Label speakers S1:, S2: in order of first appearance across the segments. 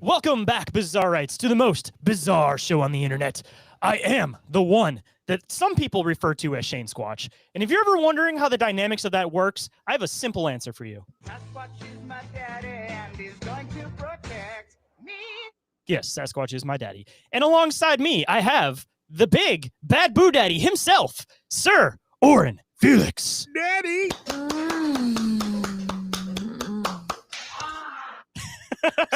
S1: Welcome back, Bizarrites, to the most bizarre show on the internet. I am the one that some people refer to as Shane Squatch. And if you're ever wondering how the dynamics of that works, I have a simple answer for you.
S2: Sasquatch is my daddy and he's going to protect me.
S1: Yes, Sasquatch is my daddy. And alongside me, I have the big bad boo daddy himself, Sir Oren Felix.
S2: Daddy!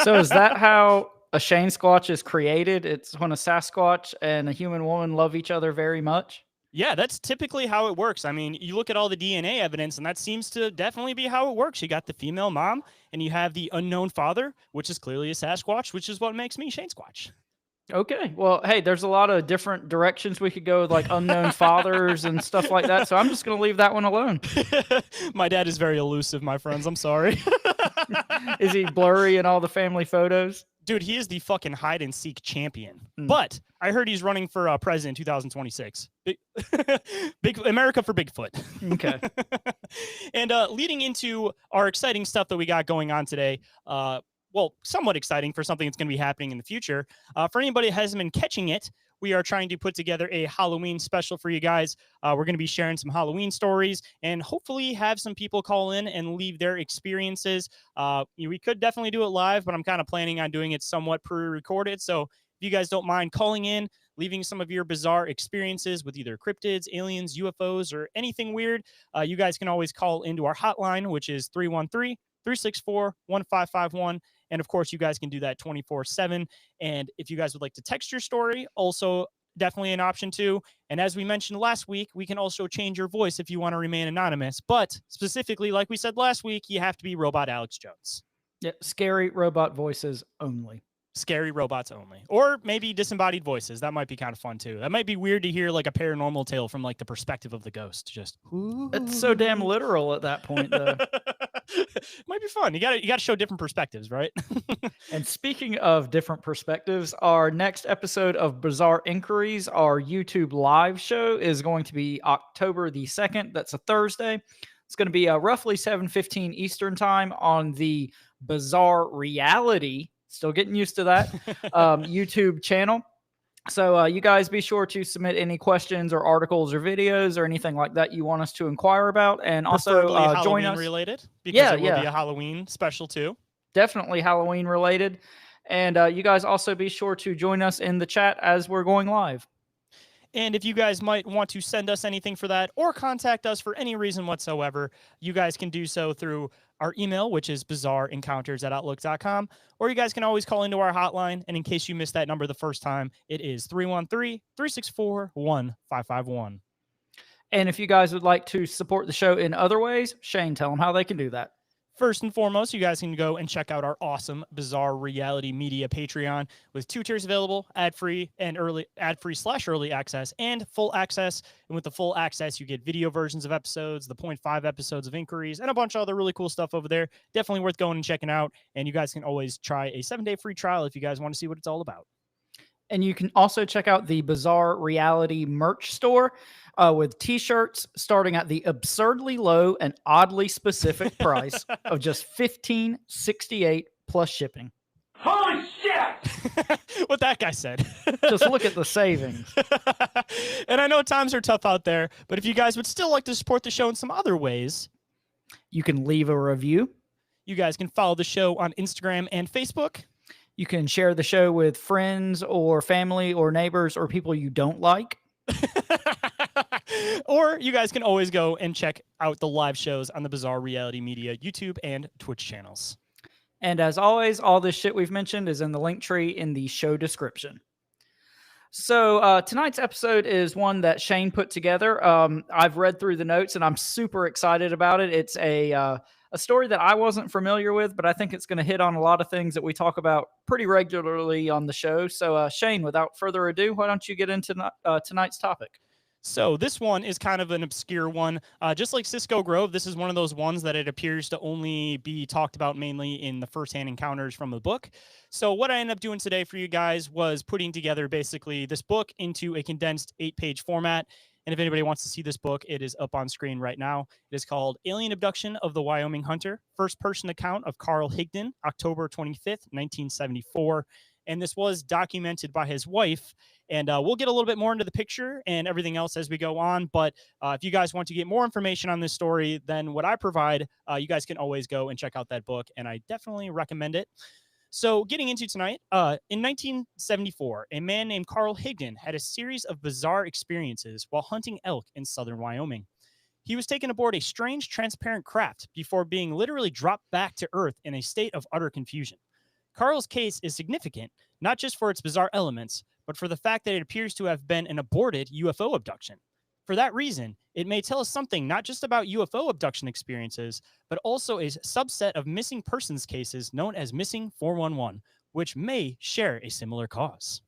S3: So is that how a Shane Squatch is created? It's when a Sasquatch and a human woman love each other very much?
S1: Yeah, that's typically how it works. I mean, you look at all the DNA evidence, and that seems to definitely be how it works. You got the female mom, and you have the unknown father, which is clearly a Sasquatch, which is what makes me Shane Squatch.
S3: Okay. Well, hey, there's a lot of different directions we could go with, like unknown fathers and stuff like that. So I'm just going to leave that one alone.
S1: My dad is very elusive, my friends. I'm sorry.
S3: Is he blurry in all the family photos?
S1: Dude, he is the fucking hide and seek champion. But I heard he's running for president in 2026. Big America for Bigfoot.
S3: Okay.
S1: And leading into our exciting stuff that we got going on today, well, somewhat exciting for something that's going to be happening in the future. For anybody that hasn't been catching it, we are trying to put together a Halloween special for you guys. We're going to be sharing some Halloween stories and hopefully have some people call in and leave their experiences. We could definitely do it live, but I'm kind of planning on doing it somewhat pre-recorded. So if you guys don't mind calling in, leaving some of your bizarre experiences with either cryptids, aliens, UFOs, or anything weird, you guys can always call into our hotline, which is 313-364-1551. And of course, you guys can do that 24/7. And if you guys would like to text your story, also definitely an option too. And as we mentioned last week, we can also change your voice if you want to remain anonymous. But specifically, like we said last week, you have to be Robot Alex Jones.
S3: Yeah, scary robot voices only.
S1: Scary robots only. Or maybe disembodied voices. That might be kind of fun too. That might be weird to hear like a paranormal tale from like the perspective of the ghost. Just
S3: It's so damn literal at that point, though.
S1: might be fun. You gotta show different perspectives, right?
S3: And speaking of different perspectives, our next episode of Bizarre Inquiries, our YouTube live show, is going to be October the 2nd. That's a Thursday. It's going to be roughly 7:15 Eastern time on the Bizarre Reality, still getting used to that, YouTube channel. So you guys be sure to submit any questions or articles or videos or anything like that you want us to inquire about. And also join us.
S1: Related, because it will be a Halloween special too.
S3: Definitely Halloween related. And you guys also be sure to join us in the chat as we're going live.
S1: And if you guys might want to send us anything for that or contact us for any reason whatsoever, you guys can do so through our email, which is bizarreencounters@outlook.com, or you guys can always call into our hotline. And in case you missed that number the first time, it is 313-364-1551.
S3: And if you guys would like to support the show in other ways, Shane, tell them how they can do that.
S1: First and foremost, you guys can go and check out our awesome Bizarre Reality Media Patreon with 2 tiers available, ad-free and ad-free/early access and full access. And with the full access, you get video versions of episodes, the 0.5 episodes of Inquiries, and a bunch of other really cool stuff over there. Definitely worth going and checking out. And you guys can always try a 7-day free trial if you guys want to see what it's all about.
S3: And you can also check out the Bizarre Reality merch store with t-shirts starting at the absurdly low and oddly specific price of just $15.68 plus shipping.
S2: Holy shit!
S1: What that guy said.
S3: Just look at the savings.
S1: And I know times are tough out there, but if you guys would still like to support the show in some other ways,
S3: you can leave a review.
S1: You guys can follow the show on Instagram and Facebook.
S3: You can share the show with friends or family or neighbors or people you don't like.
S1: Or you guys can always go and check out the live shows on the Bizarre Reality Media YouTube and Twitch channels.
S3: And as always, all this shit we've mentioned is in the link tree in the show description. So tonight's episode is one that Shane put together. I've read through the notes and I'm super excited about it. It's a story that I wasn't familiar with, but I think it's going to hit on a lot of things that we talk about pretty regularly on the show. So Shane, without further ado, why don't you get into tonight's topic?
S1: So this one is kind of an obscure one. Just like Cisco Grove, this is one of those ones that it appears to only be talked about mainly in the firsthand encounters from the book. So what I ended up doing today for you guys was putting together basically this book into a condensed 8-page format. And if anybody wants to see this book, it is up on screen right now. It is called Alien Abduction of the Wyoming Hunter, first person account of Carl Higdon, October 25th, 1974. And this was documented by his wife. And we'll get a little bit more into the picture and everything else as we go on. But if you guys want to get more information on this story than what I provide, you guys can always go and check out that book. And I definitely recommend it. So, getting into tonight, in 1974, a man named Carl Higdon had a series of bizarre experiences while hunting elk in southern Wyoming. He was taken aboard a strange, transparent craft before being literally dropped back to Earth in a state of utter confusion. Carl's case is significant, not just for its bizarre elements, but for the fact that it appears to have been an aborted UFO abduction. For that reason, it may tell us something not just about UFO abduction experiences, but also a subset of missing persons cases known as Missing 411, which may share a similar cause.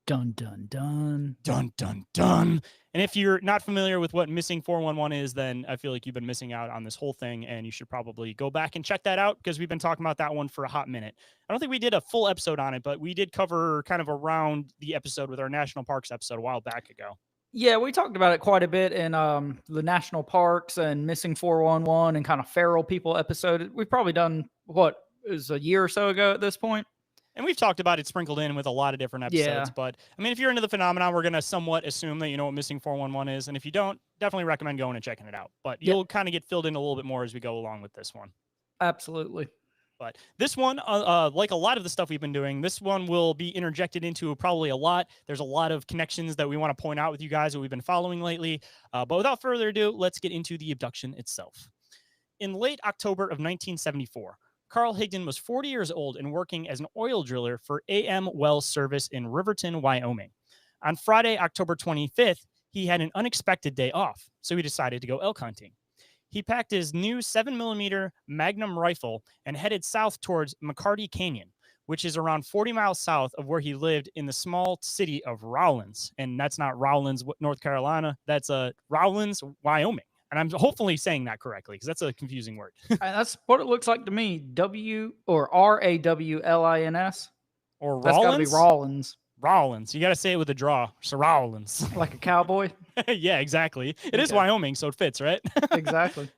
S3: Dun, dun, dun.
S1: Dun, dun, dun. And if you're not familiar with what Missing 411 is, then I feel like you've been missing out on this whole thing, and you should probably go back and check that out because we've been talking about that one for a hot minute. I don't think we did a full episode on it, but we did cover kind of around the episode with our National Parks episode a while back ago.
S3: Yeah, we talked about it quite a bit in the national parks and Missing 411 and kind of feral people episode. We've probably done, what, is a year or so ago at this point?
S1: And we've talked about it sprinkled in with a lot of different episodes.
S3: Yeah.
S1: But, I mean, if you're into the phenomenon, we're going to somewhat assume that you know what Missing 411 is. And if you don't, definitely recommend going and checking it out. But you'll kind of get filled in a little bit more as we go along with this one.
S3: Absolutely.
S1: But this one, like a lot of the stuff we've been doing, this one will be interjected into probably a lot. There's a lot of connections that we want to point out with you guys that we've been following lately. But without further ado, let's get into the abduction itself. In late October of 1974, Carl Higdon was 40 years old and working as an oil driller for AM Well Service in Riverton, Wyoming. On Friday, October 25th, he had an unexpected day off, so he decided to go elk hunting. He packed his new 7mm Magnum rifle and headed south towards McCarty Canyon, which is around 40 miles south of where he lived in the small city of Rawlins. And that's not Rawlins, North Carolina. That's Rawlins, Wyoming. And I'm hopefully saying that correctly because that's a confusing word.
S3: That's what it looks like to me. W or Rawlins.
S1: Or
S3: That's got to be Rawlins.
S1: Rawlins. You got to say it with a draw. So Rawlins.
S3: Like a cowboy?
S1: Yeah, exactly. It is Wyoming, so it fits, right?
S3: Exactly.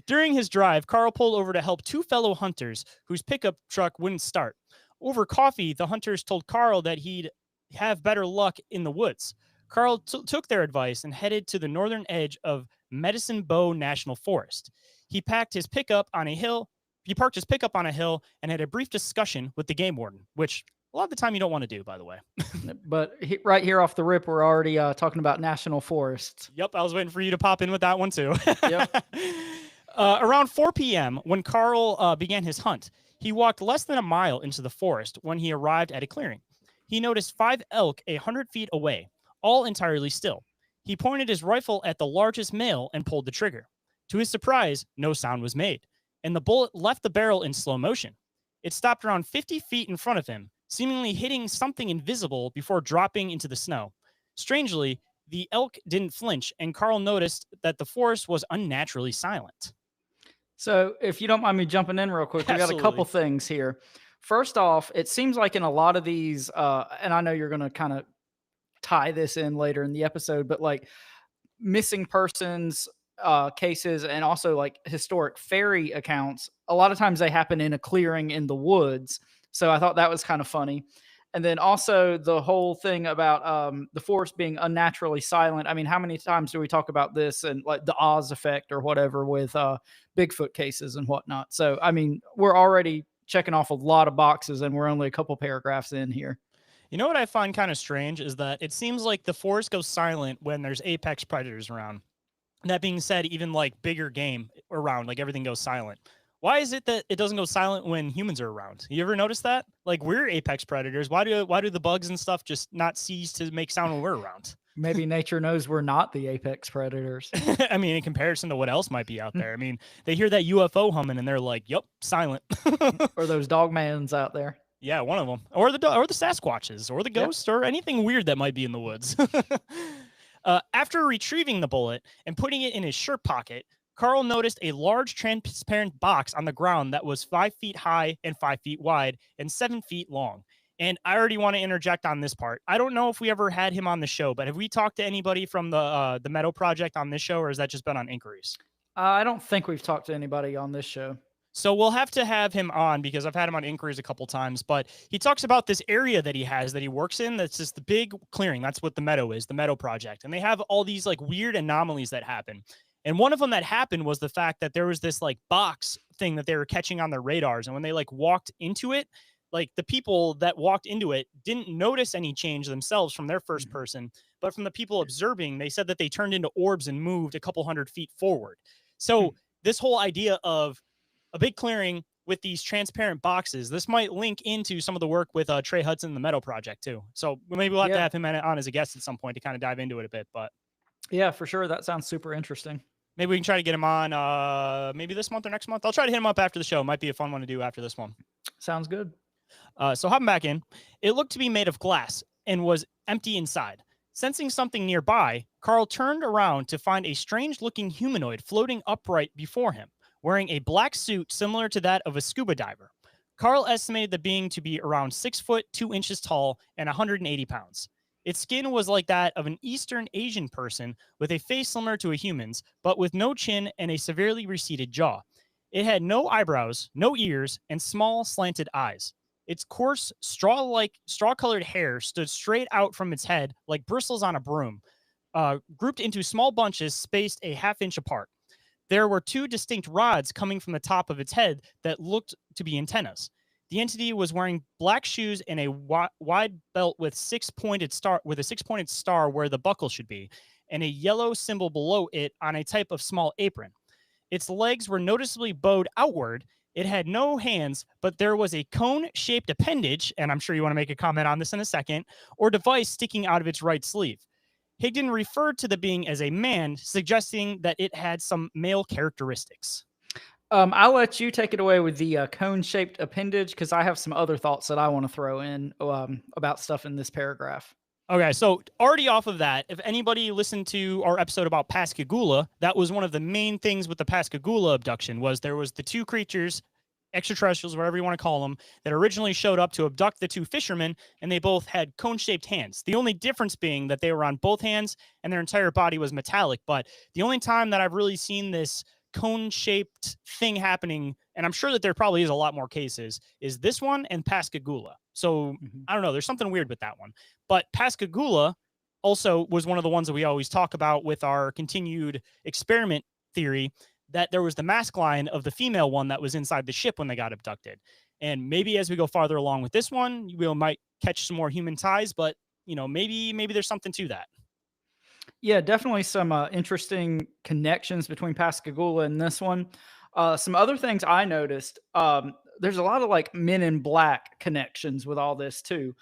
S1: During his drive, Carl pulled over to help two fellow hunters whose pickup truck wouldn't start. Over coffee, the hunters told Carl that he'd have better luck in the woods. Carl took their advice and headed to the northern edge of Medicine Bow National Forest. He parked his pickup on a hill and had a brief discussion with the game warden, which a lot of the time you don't want to do, by the way.
S3: But right here off the rip, we're already talking about national forests.
S1: Yep, I was waiting for you to pop in with that one too.
S3: Yep.
S1: Around 4 p.m., when Carl began his hunt, he walked less than a mile into the forest when he arrived at a clearing. He noticed 5 elk 100 feet away, all entirely still. He pointed his rifle at the largest male and pulled the trigger. To his surprise, no sound was made, and the bullet left the barrel in slow motion. It stopped around 50 feet in front of him, seemingly hitting something invisible before dropping into the snow. Strangely, the elk didn't flinch, and Carl noticed that the forest was unnaturally silent.
S3: So, if you don't mind me jumping in real quick, we got a couple things here. First off, it seems like in a lot of these, and I know you're going to kind of tie this in later in the episode, but like missing persons cases and also like historic fairy accounts, a lot of times they happen in a clearing in the woods. So I thought that was kind of funny. And then also the whole thing about the forest being unnaturally silent. I mean, how many times do we talk about this and like the Oz effect or whatever with Bigfoot cases and whatnot? So, I mean, we're already checking off a lot of boxes and we're only a couple paragraphs in here.
S1: You know what I find kind of strange is that it seems like the forest goes silent when there's apex predators around. That being said, even like bigger game around, like everything goes silent. Why is it that it doesn't go silent when humans are around? You ever notice that? Like we're apex predators. Why do the bugs and stuff just not cease to make sound when we're around?
S3: Maybe nature knows we're not the apex predators.
S1: I mean, in comparison to what else might be out there. I mean, they hear that UFO humming and they're like, "Yep, silent."
S3: Or those dogmans out there.
S1: Yeah, one of them, or the Sasquatches, or the ghost, or anything weird that might be in the woods. After retrieving the bullet and putting it in his shirt pocket, Carl noticed a large transparent box on the ground that was 5 feet high and 5 feet wide and 7 feet long. And I already want to interject on this part. I don't know if we ever had him on the show, but have we talked to anybody from the Meadow Project on this show, or has that just been on Inquiries?
S3: I don't think we've talked to anybody on this show.
S1: So we'll have to have him on because I've had him on Inquiries a couple times, but he talks about this area that he has that he works in. That's just the big clearing. That's what the Meadow is, the Meadow Project. And they have all these like weird anomalies that happen. And one of them that happened was the fact that there was this like box thing that they were catching on their radars. And when they like walked into it, like the people that walked into it didn't notice any change themselves from their first person, but from the people observing, they said that they turned into orbs and moved a couple hundred feet forward. So this whole idea of a big clearing with these transparent boxes, this might link into some of the work with Trey Hudson, the Meadow Project too. So maybe we'll have to have him on as a guest at some point to kind of dive into it a bit, but
S3: yeah, for sure. That sounds super interesting.
S1: maybe we can try to get him on maybe this month or next month. I'll try to hit him up after the show. Might be a fun one to do after this one.
S3: Sounds good.
S1: So hopping back in, it looked to be made of glass and was empty inside. Sensing something nearby, Carl turned around to find a strange-looking humanoid floating upright before him, wearing a black suit similar to that of a scuba diver. Carl estimated the being to be around 6 foot 2 inches tall and 180 pounds. Its skin was like that of an Eastern Asian person with a face similar to a human's, but with no chin and a severely receded jaw. It had no eyebrows, no ears, and small slanted eyes. Its coarse, straw-colored hair stood straight out from its head like bristles on a broom, grouped into small bunches spaced a half-inch apart. There were two distinct rods coming from the top of its head that looked to be antennas. The entity was wearing black shoes and a wide belt with a six-pointed star where the buckle should be, and a yellow symbol below it on a type of small apron. Its legs were noticeably bowed outward. It had no hands, but there was a cone-shaped appendage, and I'm sure you want to make a comment on this in a second, or device sticking out of its right sleeve. Higdon referred to the being as a man, suggesting that it had some male characteristics.
S3: I'll let you take it away with the cone-shaped appendage because I have some other thoughts that I want to throw in about stuff in this paragraph.
S1: Okay, so already off of that, if anybody listened to our episode about Pascagoula, that was one of the main things with the Pascagoula abduction was there was the two creatures, extraterrestrials, whatever you want to call them, that originally showed up to abduct the two fishermen, and they both had cone-shaped hands. The only difference being that they were on both hands and their entire body was metallic. But the only time that I've really seen this cone-shaped thing happening, and I'm sure that there probably is a lot more cases, is this one and Pascagoula. So I don't know, there's something weird with that one. But Pascagoula also was one of the ones that we always talk about with our continued experiment theory, that there was the mask line of the female one that was inside the ship when they got abducted. And maybe as we go farther along with this one, we might catch some more human ties, but maybe there's something to that.
S3: Yeah, definitely some interesting connections between Pascagoula and this one. Some other things I noticed, there's a lot of like Men in Black connections with all this too.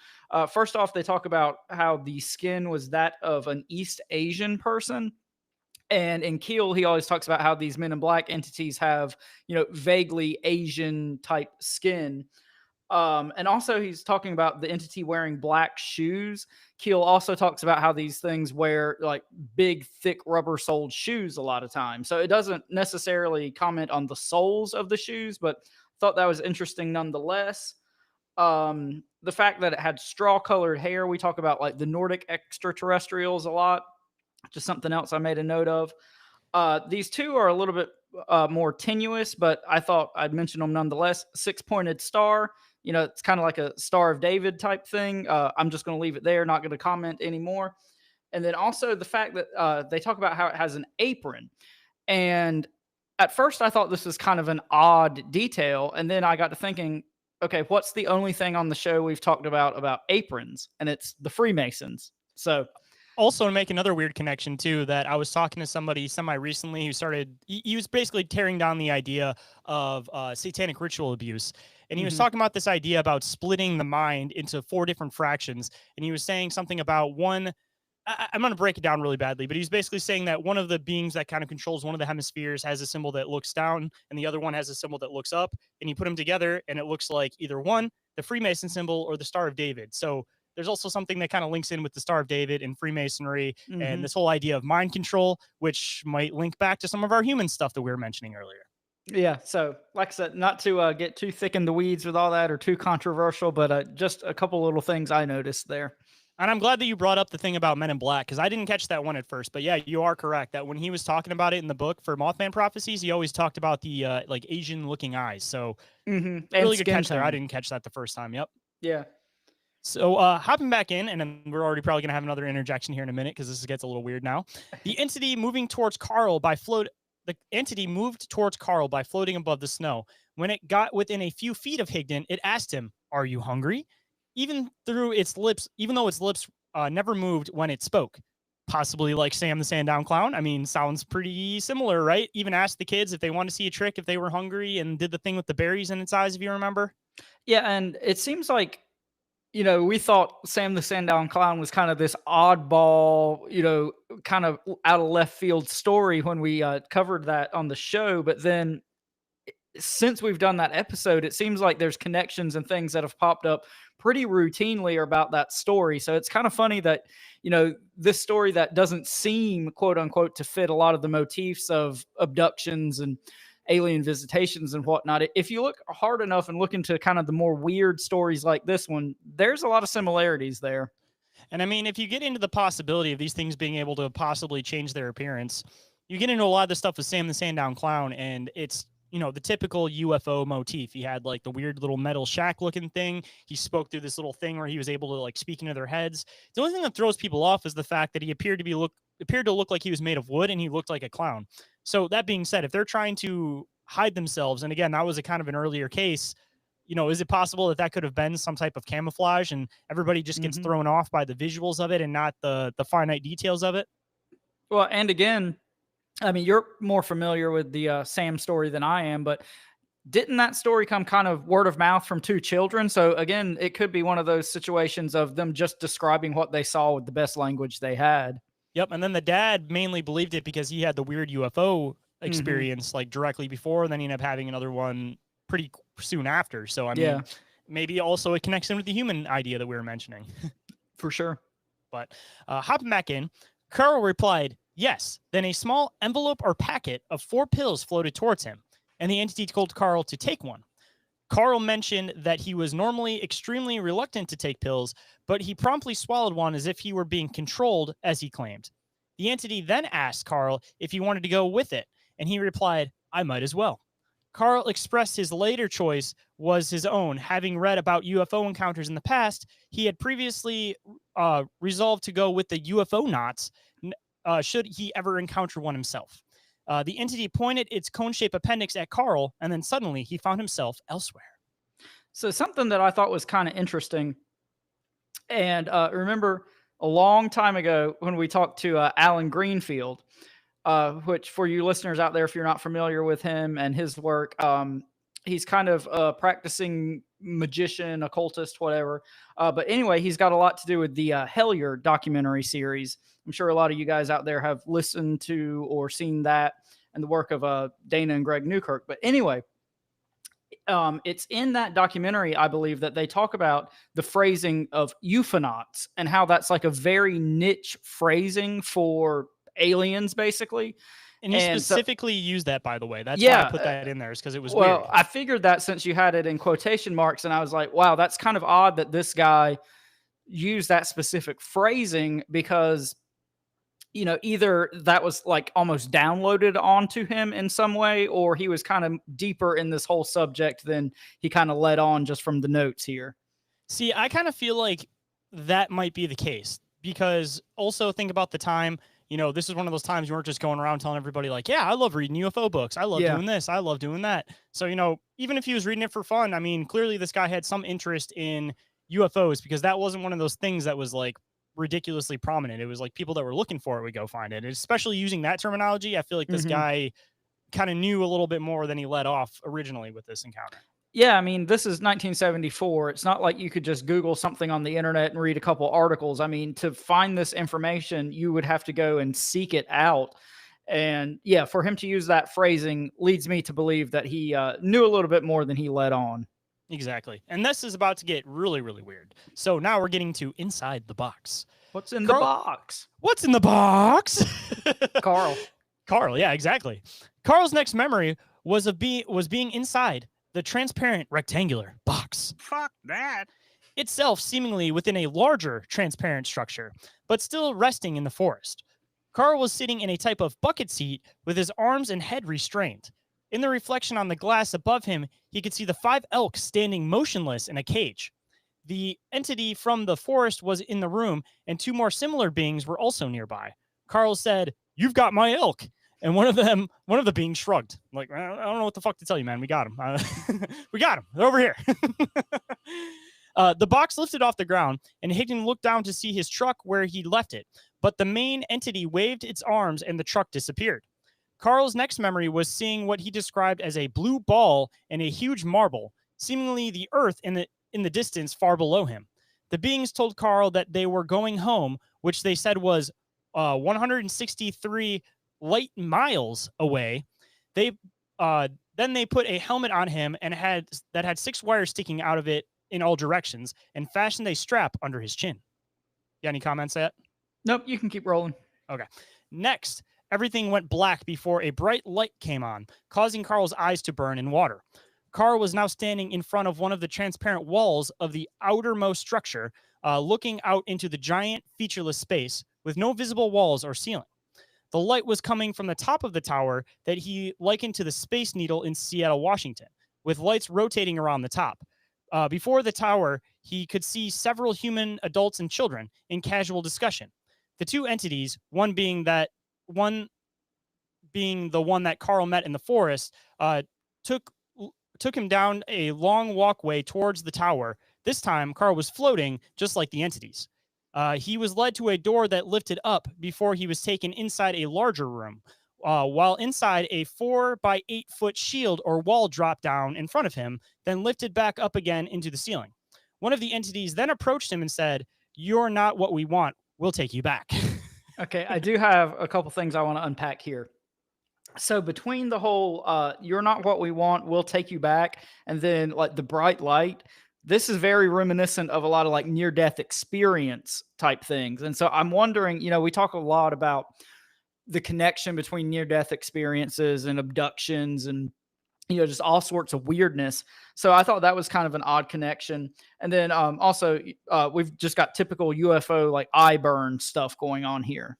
S3: First off, they talk about how the skin was that of an East Asian person. And in Keel, he always talks about how these Men in Black entities have, vaguely Asian type skin. And also he's talking about the entity wearing black shoes. Keel also talks about how these things wear like big, thick rubber soled shoes a lot of times. So it doesn't necessarily comment on the soles of the shoes, but thought that was interesting nonetheless. The fact that it had straw colored hair. We talk about like the Nordic extraterrestrials a lot. Just something else I made a note of. These two are a little bit more tenuous, but I thought I'd mention them nonetheless. Six-pointed star. It's kind of like a Star of David type thing. I'm just going to leave it there, not going to comment anymore. And then also the fact that they talk about how it has an apron. And at first I thought this was kind of an odd detail. And then I got to thinking, okay, what's the only thing on the show we've talked about aprons? And it's the Freemasons. So
S1: also to make another weird connection too, that I was talking to somebody semi-recently who he was basically tearing down the idea of satanic ritual abuse. And he was talking about this idea about splitting the mind into 4 different fractions. And he was saying something about one, I'm going to break it down really badly, but he's basically saying that one of the beings that kind of controls one of the hemispheres has a symbol that looks down and the other one has a symbol that looks up. And you put them together and it looks like either one, the Freemason symbol, or the Star of David. So there's also something that kind of links in with the Star of David and Freemasonry and this whole idea of mind control, which might link back to some of our human stuff that we were mentioning earlier.
S3: Yeah. So, like I said, not to get too thick in the weeds with all that or too controversial, but just a couple little things I noticed there.
S1: And I'm glad that you brought up the thing about Men in Black because I didn't catch that one at first. But yeah, you are correct that when he was talking about it in the book for Mothman Prophecies, he always talked about the like Asian looking eyes. So
S3: And
S1: really good
S3: skin
S1: catch there. I
S3: tone.
S1: didn't catch that the first time. Yep.
S3: Yeah.
S1: So hopping back in, and then we're already probably going to have another interjection here in a minute because this gets a little weird now. The entity moving towards Carl by float. The entity moved towards Carl by floating above the snow. When it got within a few feet of Higdon, it asked him, "Are you hungry?" Even though its lips never moved when it spoke. Possibly like Sam the Sandown Clown. I mean, sounds pretty similar, right? Even asked the kids if they wanted to see a trick if they were hungry, and did the thing with the berries in its eyes, if you remember.
S3: Yeah. And it seems like, we thought Sam the Sandown Clown was kind of this oddball, kind of out of left field story when we covered that on the show. But then since we've done that episode, it seems like there's connections and things that have popped up pretty routinely about that story. So it's kind of funny that, this story that doesn't seem quote unquote to fit a lot of the motifs of abductions and alien visitations and whatnot. If you look hard enough and look into kind of the more weird stories like this one, there's a lot of similarities there.
S1: And I mean, if you get into the possibility of these things being able to possibly change their appearance, you get into a lot of the stuff with Sam the Sandown Clown, and it's, the typical UFO motif. He had like the weird little metal shack looking thing. He spoke through this little thing where he was able to like speak into their heads. The only thing that throws people off is the fact that he appeared to look like he was made of wood, and he looked like a clown. So that being said, if they're trying to hide themselves, and again, that was a kind of an earlier case, is it possible that could have been some type of camouflage and everybody just gets thrown off by the visuals of it and not the finite details of it?
S3: Well, and again, I mean, you're more familiar with the Sam story than I am, but didn't that story come kind of word of mouth from two children? So again, it could be one of those situations of them just describing what they saw with the best language they had.
S1: Yep. And then the dad mainly believed it because he had the weird UFO experience like directly before, and then he ended up having another one pretty soon after. So I mean, maybe also it connects in with the human idea that we were mentioning.
S3: For sure.
S1: But hopping back in, Carl replied, "Yes." Then a small envelope or packet of 4 pills floated towards him, and the entity told Carl to take one. Carl mentioned that he was normally extremely reluctant to take pills, but he promptly swallowed one as if he were being controlled, as he claimed. The entity then asked Carl if he wanted to go with it, and he replied, "I might as well." Carl expressed his later choice was his own. Having read about UFO encounters in the past, he had previously resolved to go with the UFO knots should he ever encounter one himself. The entity pointed its cone-shaped appendix at Carl, and then suddenly he found himself elsewhere.
S3: So something that I thought was kind of interesting, and remember a long time ago when we talked to Alan Greenfield, which for you listeners out there, if you're not familiar with him and his work, he's kind of a practicing magician, occultist, whatever. But anyway, he's got a lot to do with the Hellier documentary series. I'm sure a lot of you guys out there have listened to or seen that and the work of Dana and Greg Newkirk. But anyway, it's in that documentary, I believe, that they talk about the phrasing of euphonauts and how that's like a very niche phrasing for aliens, basically.
S1: And he specifically used that, by the way. That's why I put that in there, is because it was weird.
S3: Well, I figured that since you had it in quotation marks, and I was like, wow, that's kind of odd that this guy used that specific phrasing because, either that was like almost downloaded onto him in some way, or he was kind of deeper in this whole subject than he kind of led on just from the notes here.
S1: See, I kind of feel like that might be the case because also think about the time. This is one of those times you weren't just going around telling everybody like, yeah, I love reading UFO books. I love doing this. I love doing that. So, even if he was reading it for fun, I mean, clearly this guy had some interest in UFOs because that wasn't one of those things that was like ridiculously prominent. It was like people that were looking for it would go find it. And especially using that terminology, I feel like this guy kind of knew a little bit more than he let off originally with this encounter.
S3: Yeah, I mean, this is 1974. It's not like you could just Google something on the internet and read a couple articles. I mean, to find this information, you would have to go and seek it out. And yeah, for him to use that phrasing leads me to believe that he knew a little bit more than he let on.
S1: Exactly. And this is about to get really, really weird. So now we're getting to inside the box.
S3: What's in the box?
S1: What's in the box?
S3: Carl.
S1: Carl, yeah, exactly. Carl's next memory was being inside the transparent rectangular box
S2: Fuck that.
S1: itself, seemingly within a larger transparent structure, but still resting in the forest. Carl was sitting in a type of bucket seat with his arms and head restrained. In the reflection on the glass above him, he could see the 5 elk standing motionless in a cage. The entity from the forest was in the room, and 2 more similar beings were also nearby. Carl said, "You've got my elk." And one of the beings shrugged, like, I don't know what the fuck to tell you, man. We got him. We got him. They're over here. The box lifted off the ground, and Higdon looked down to see his truck where he'd left it. But the main entity waved its arms, and the truck disappeared. Carl's next memory was seeing what he described as a blue ball and a huge marble, seemingly the earth in the distance far below him. The beings told Carl that they were going home, which they said was 163 light miles away. They then they put a helmet on him and had 6 wires sticking out of it in all directions and fastened a strap under his chin. You got any comments yet?
S3: Nope, you can keep rolling.
S1: Okay. Next, everything went black before a bright light came on, causing Carl's eyes to burn and water. Carl was now standing in front of one of the transparent walls of the outermost structure, looking out into the giant, featureless space with no visible walls or ceiling. The light was coming from the top of the tower that he likened to the Space Needle in Seattle, Washington, with lights rotating around the top. Before the tower, he could see several human adults and children in casual discussion. The 2 entities, one being the one that Carl met in the forest, took him down a long walkway towards the tower. This time, Carl was floating just like the entities. He was led to a door that lifted up before he was taken inside a larger room. While inside, a 4 by 8 foot shield or wall dropped down in front of him, then lifted back up again into the ceiling. One of the entities then approached him and said, "You're not what we want. We'll take you back."
S3: Okay, I do have a couple things I want to unpack here. So between the whole "you're not what we want, we'll take you back," and then like the bright light, this is very reminiscent of a lot of like near-death experience type things. And so I'm wondering, we talk a lot about the connection between near-death experiences and abductions and just all sorts of weirdness. So I thought that was kind of an odd connection. And then also we've just got typical UFO like eye burn stuff going on here.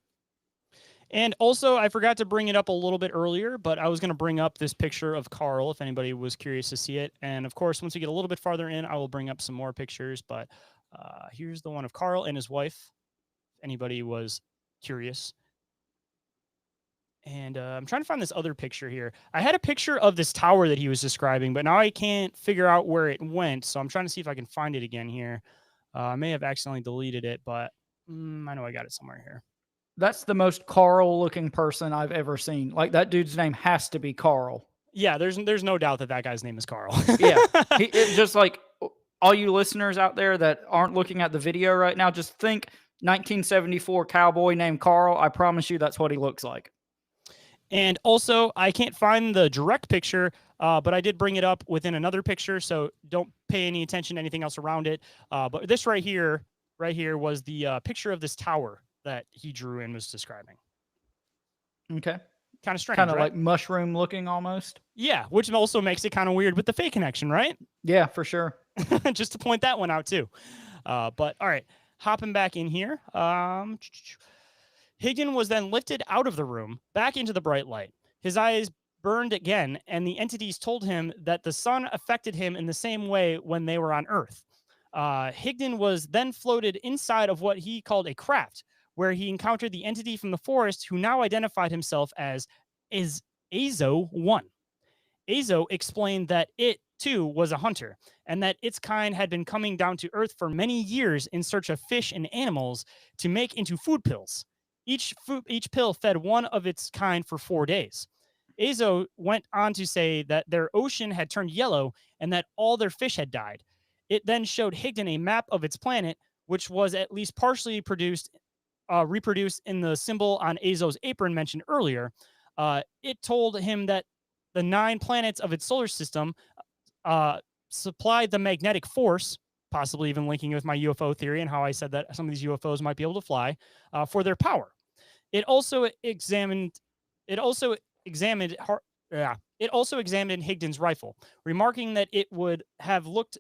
S1: And also, I forgot to bring it up a little bit earlier, but I was going to bring up this picture of Carl if anybody was curious to see it. And of course, once we get a little bit farther in, I will bring up some more pictures. But here's the one of Carl and his wife, if anybody was curious. And I'm trying to find this other picture here. I had a picture of this tower that he was describing, but now I can't figure out where it went. So I'm trying to see if I can find it again here. I may have accidentally deleted it, but I know I got it somewhere here.
S3: That's the most Carl looking person I've ever seen. Like that dude's name has to be Carl.
S1: Yeah, there's no doubt that guy's name is Carl.
S3: Yeah. Just like all you listeners out there that aren't looking at the video right now, just think 1974 cowboy named Carl. I promise you that's what he looks like.
S1: And also, I can't find the direct picture, but I did bring it up within another picture, so don't pay any attention to anything else around it. But this right here was the picture of this tower that he drew and was describing.
S3: Okay.
S1: Kind of strange,
S3: kind of
S1: right?
S3: like mushroom looking almost.
S1: Yeah, which also makes it kind of weird with the fake connection, right?
S3: Yeah, for sure.
S1: Just to point that one out too. But all right, hopping back in here. Higdon was then lifted out of the room, back into the bright light. His eyes burned again, and the entities told him that the sun affected him in the same way when they were on Earth. Higdon was then floated inside of what he called a craft, where he encountered the entity from the forest who now identified himself as Azo-1. Azo explained that it, too, was a hunter, and that its kind had been coming down to Earth for many years in search of fish and animals to make into food pills. Each pill fed one of its kind for 4 days. Azo went on to say that their ocean had turned yellow and that all their fish had died. It then showed Higdon a map of its planet, which was at least partially reproduced in the symbol on Azo's apron mentioned earlier. It told him that the 9 planets of its solar system supplied the magnetic force, possibly even linking with my UFO theory and how I said that some of these UFOs might be able to fly, for their power. It also examined It also examined Higdon's rifle, remarking that it would have liked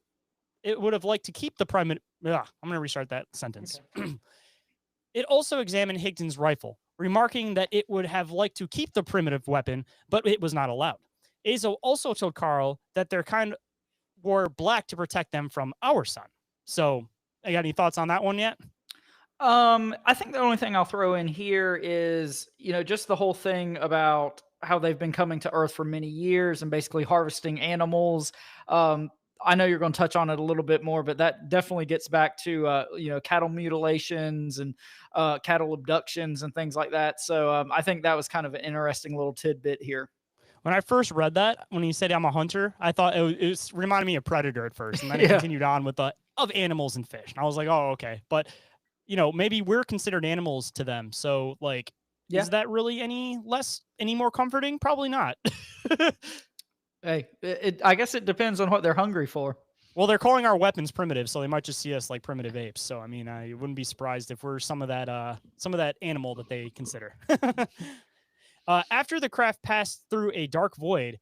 S1: to keep the primitive. I'm going to restart that sentence.
S3: Okay.
S1: It also examined Higdon's rifle, remarking that it would have liked to keep the primitive weapon, but it was not allowed. Azo also told Carl that their kind wore black to protect them from our sun. So, I got any thoughts on that one yet?
S3: I think the only thing I'll throw in here is, just the whole thing about how they've been coming to Earth for many years and basically harvesting animals. I know you're going to touch on it a little bit more, but that definitely gets back to, cattle mutilations and cattle abductions and things like that. So I think that was kind of an interesting little tidbit here.
S1: When I first read that, when he said I'm a hunter, I thought it reminded me of Predator at first, and then it
S3: Yeah.
S1: continued on with the of animals and fish, and I was like, oh, okay, but maybe we're considered animals to them, so like,
S3: Yeah.
S1: is that really any more comforting? Probably not.
S3: Hey, I guess it depends on what they're hungry for.
S1: Well, they're calling our weapons primitive, so they might just see us like primitive apes. So I mean, I wouldn't be surprised if we're some of that animal that they consider. After the craft passed through a dark void,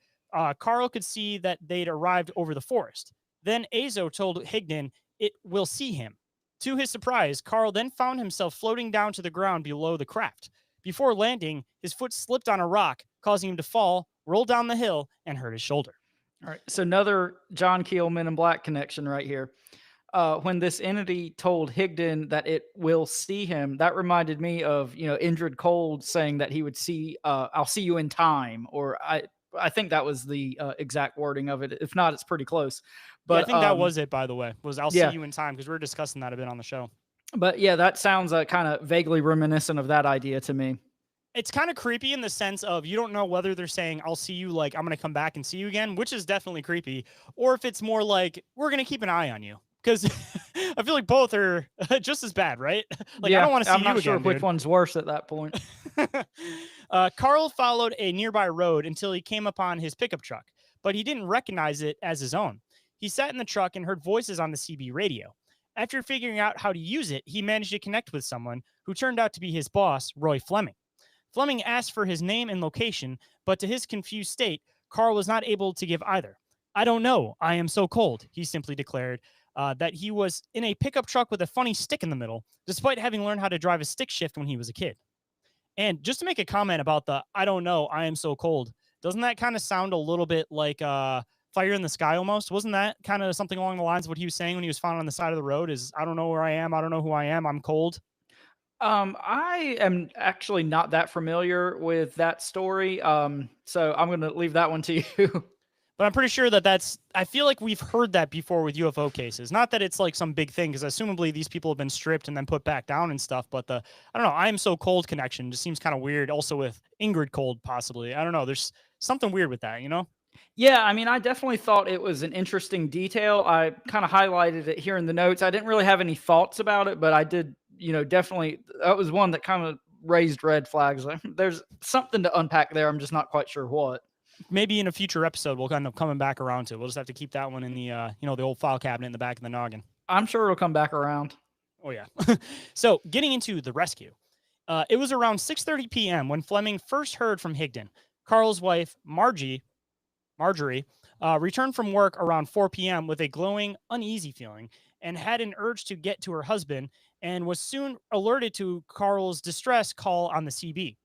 S1: Carl could see that they'd arrived over the forest. Then Azo told Higdon it will see him. To his surprise, Carl then found himself floating down to the ground below the craft. Before landing, his foot slipped on a rock, causing him to fall, roll down the hill, and hurt his shoulder.
S3: All right. So another John Keel Men in Black connection right here. When this entity told Higdon that it will see him, that reminded me of, Indrid Cold saying that he would see, I'll see you in time, or I think that was the exact wording of it. If not, it's pretty close. But
S1: yeah, I think that was it, by the way, was I'll
S3: yeah.
S1: see you in time, because we were discussing that a bit on the show.
S3: But yeah, that sounds kind of vaguely reminiscent of that idea to me.
S1: It's kind of creepy in the sense of you don't know whether they're saying, I'll see you, like, I'm going to come back and see you again, which is definitely creepy, or if it's more like, we're going to keep an eye on you. Because I feel like both are just as bad, right? Like,
S3: yeah,
S1: I don't want to see
S3: I'm
S1: you
S3: not sure
S1: again,
S3: which
S1: dude.
S3: one's worse at that point.
S1: Carl followed a nearby road until he came upon his pickup truck, but he didn't recognize it as his own. He sat in the truck and heard voices on the CB radio. After figuring out how to use it, he managed to connect with someone who turned out to be his boss, Roy Fleming. Fleming asked for his name and location, but to his confused state, Carl was not able to give either. I don't know. I am so cold, he simply declared. That he was in a pickup truck with a funny stick in the middle, despite having learned how to drive a stick shift when he was a kid. And just to make a comment about the I don't know, I am so cold, doesn't that kind of sound a little bit like Fire in the Sky almost? Wasn't that kind of something along the lines of what he was saying when he was found on the side of the road is, I don't know where I am, I don't know who I am, I'm cold?
S3: I am actually not that familiar with that story. So I'm going to leave that one to you.
S1: But I'm pretty sure I feel like we've heard that before with UFO cases. Not that it's like some big thing, because assumably these people have been stripped and then put back down and stuff. But I don't know, I am so cold connection just seems kind of weird. Also with Ingrid Cold, possibly. I don't know. There's something weird with that,
S3: Yeah, I mean, I definitely thought it was an interesting detail. I kind of highlighted it here in the notes. I didn't really have any thoughts about it, but I did, definitely, that was one that kind of raised red flags. Like, there's something to unpack there. I'm just not quite sure what.
S1: Maybe in a future episode, we'll kind of coming back around to it. We'll just have to keep that one in the, the old file cabinet in the back of the noggin.
S3: I'm sure it'll come back around.
S1: Oh, yeah. So getting into the rescue, it was around 6:30 p.m. when Fleming first heard from Higdon. Carl's wife, Marjorie, returned from work around 4 p.m. with a glowing, uneasy feeling and had an urge to get to her husband, and was soon alerted to Carl's distress call on the CB.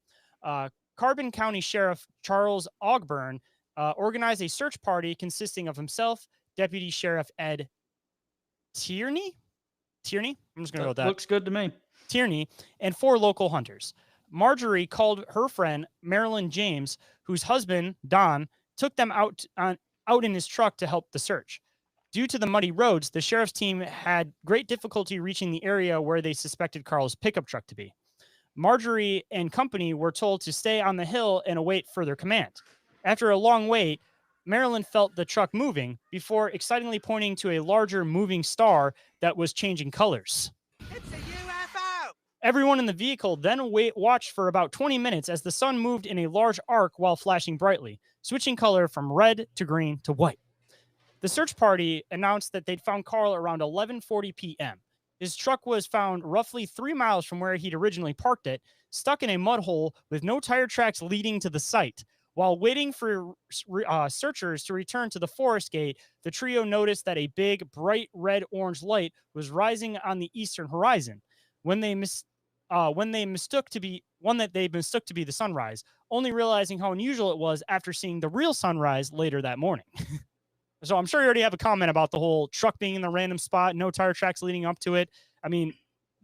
S1: Carbon County Sheriff Charles Ogburn organized a search party consisting of himself, Deputy Sheriff Ed Tierney? I'm just going to go with that.
S3: Looks good to me.
S1: Tierney, and 4 local hunters. Marjorie called her friend, Marilyn James, whose husband, Don, took them out in his truck to help the search. Due to the muddy roads, the sheriff's team had great difficulty reaching the area where they suspected Carl's pickup truck to be. Marjorie and company were told to stay on the hill and await further command. After a long wait, Marilyn felt the truck moving before excitingly pointing to a larger moving star that was changing colors.
S2: It's a UFO!
S1: Everyone in the vehicle then watched for about 20 minutes as the sun moved in a large arc while flashing brightly, switching color from red to green to white. The search party announced that they'd found Carl around 11:40 p.m. His truck was found roughly 3 miles from where he'd originally parked it, stuck in a mud hole with no tire tracks leading to the site. While waiting for searchers to return to the forest gate, the trio noticed that a big, bright red-orange light was rising on the eastern horizon. When they mistook to be one that they mistook to be the sunrise, only realizing how unusual it was after seeing the real sunrise later that morning. So I'm sure you already have a comment about the whole truck being in the random spot, no tire tracks leading up to it. I mean,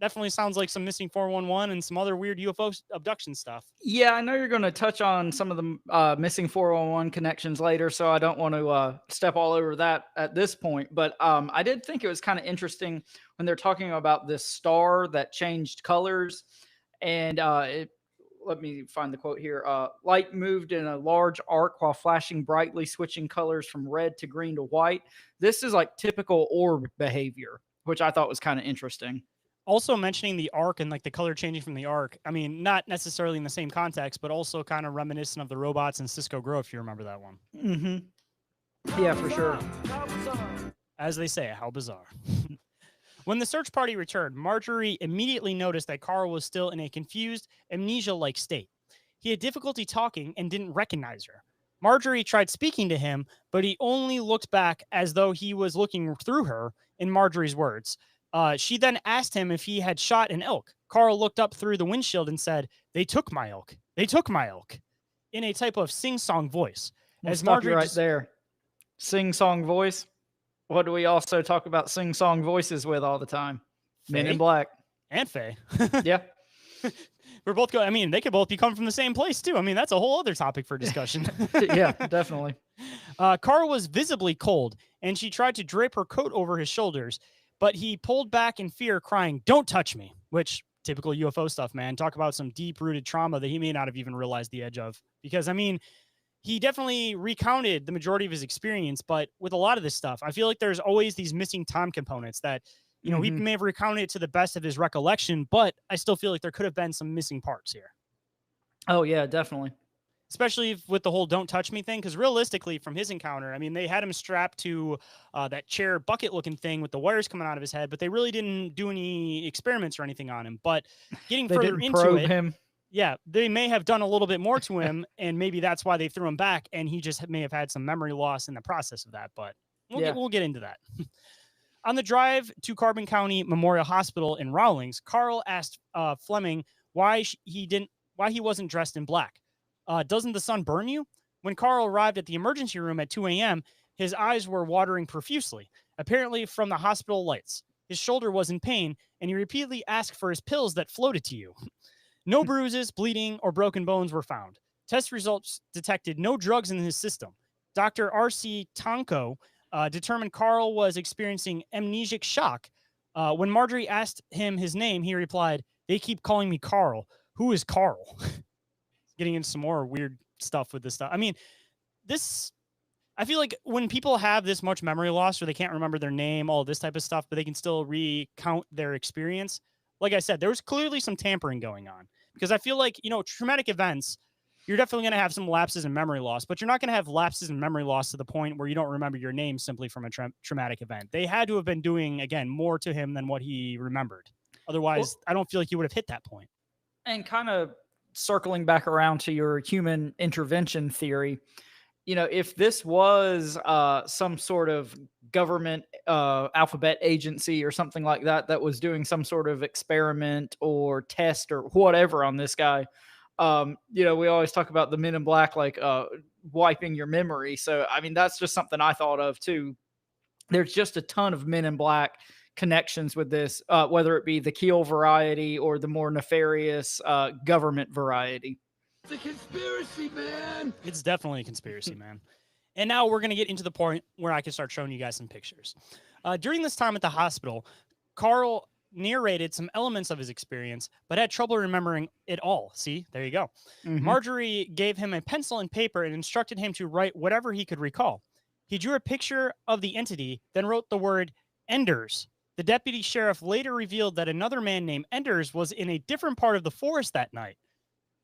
S1: definitely sounds like some missing 411 and some other weird UFO abduction stuff.
S3: Yeah, I know you're going to touch on some of the missing 411 connections later, so I don't want to step all over that at this point. But I did think it was kind of interesting when they're talking about this star that changed colors. And let me find the quote here. Light moved in a large arc while flashing brightly, switching colors from red to green to white. This is like typical orb behavior, which I thought was kind of interesting.
S1: Also mentioning the arc and like the color changing from the arc. I mean, not necessarily in the same context, but also kind of reminiscent of the robots in Cisco Grow, if you remember that one.
S3: Mm-hmm. Yeah, for sure.
S1: As they say, how bizarre. When the search party returned, Marjorie immediately noticed that Carl was still in a confused, amnesia-like state. He had difficulty talking and didn't recognize her. Marjorie tried speaking to him, but he only looked back as though he was looking through her, in Marjorie's words. She then asked him if he had shot an elk. Carl looked up through the windshield and said, "They took my elk. They took my elk," in a type of sing-song voice.
S3: As Marjorie right there, sing-song voice. What do we also talk about sing-song voices with all the time?
S1: Faye?
S3: Men in Black.
S1: And Faye.
S3: Yeah.
S1: We're both going. I mean, they could both be coming from the same place too. I mean, that's a whole other topic for discussion.
S3: Yeah, definitely.
S1: Carl was visibly cold, and she tried to drape her coat over his shoulders, but he pulled back in fear, crying, "Don't touch me," which typical UFO stuff, man. Talk about some deep-rooted trauma that he may not have even realized the edge of. Because, I mean, he definitely recounted the majority of his experience, but with a lot of this stuff, I feel like there's always these missing time components that, you know, he may have recounted it to the best of his recollection, but I still feel like there could have been some missing parts here.
S3: Oh, yeah, definitely.
S1: Especially with the whole "don't touch me" thing, because realistically, from his encounter, I mean, they had him strapped to that chair bucket-looking thing with the wires coming out of his head, but they really didn't do any experiments or anything on him. But getting further into it,
S3: him.
S1: Yeah, they may have done a little bit more to him, and maybe that's why they threw him back, and he just may have had some memory loss in the process of that. But we'll get into that. On the drive to Carbon County Memorial Hospital in Rawlings, Carl asked Fleming why he wasn't dressed in black. "Doesn't the sun burn you?" When Carl arrived at the emergency room at 2 a.m., his eyes were watering profusely, apparently from the hospital lights. His shoulder was in pain, and he repeatedly asked for his pills that floated to you. No bruises, bleeding, or broken bones were found. Test results detected no drugs in his system. Dr. R.C. Tonko determined Carl was experiencing amnesic shock. When Marjorie asked him his name, he replied, "They keep calling me Carl. Who is Carl?" Getting into some more weird stuff with this stuff. I mean, I feel like when people have this much memory loss or they can't remember their name, all this type of stuff, but they can still recount their experience. Like I said, there was clearly some tampering going on, because I feel like, you know, traumatic events, you're definitely going to have some lapses in memory loss, but you're not going to have lapses in memory loss to the point where you don't remember your name simply from a traumatic event. They had to have been doing, again, more to him than what he remembered. Otherwise, I don't feel like he would have hit that point.
S3: And kind of circling back around to your human intervention theory, you know, if this was some sort of government alphabet agency or something like that that was doing some sort of experiment or test or whatever on this guy, you know, we always talk about the Men in Black, like wiping your memory. So, I mean, that's just something I thought of too. There's just a ton of Men in Black connections with this, whether it be the Keel variety or the more nefarious government variety.
S4: It's a conspiracy, man.
S1: It's definitely a conspiracy, man. And now we're going to get into the point where I can start showing you guys some pictures. During this time at the hospital, Carl narrated some elements of his experience, but had trouble remembering it all. See, there you go. Marjorie gave him a pencil and paper and instructed him to write whatever he could recall. He drew a picture of the entity, then wrote the word Enders. The deputy sheriff later revealed that another man named Enders was in a different part of the forest that night.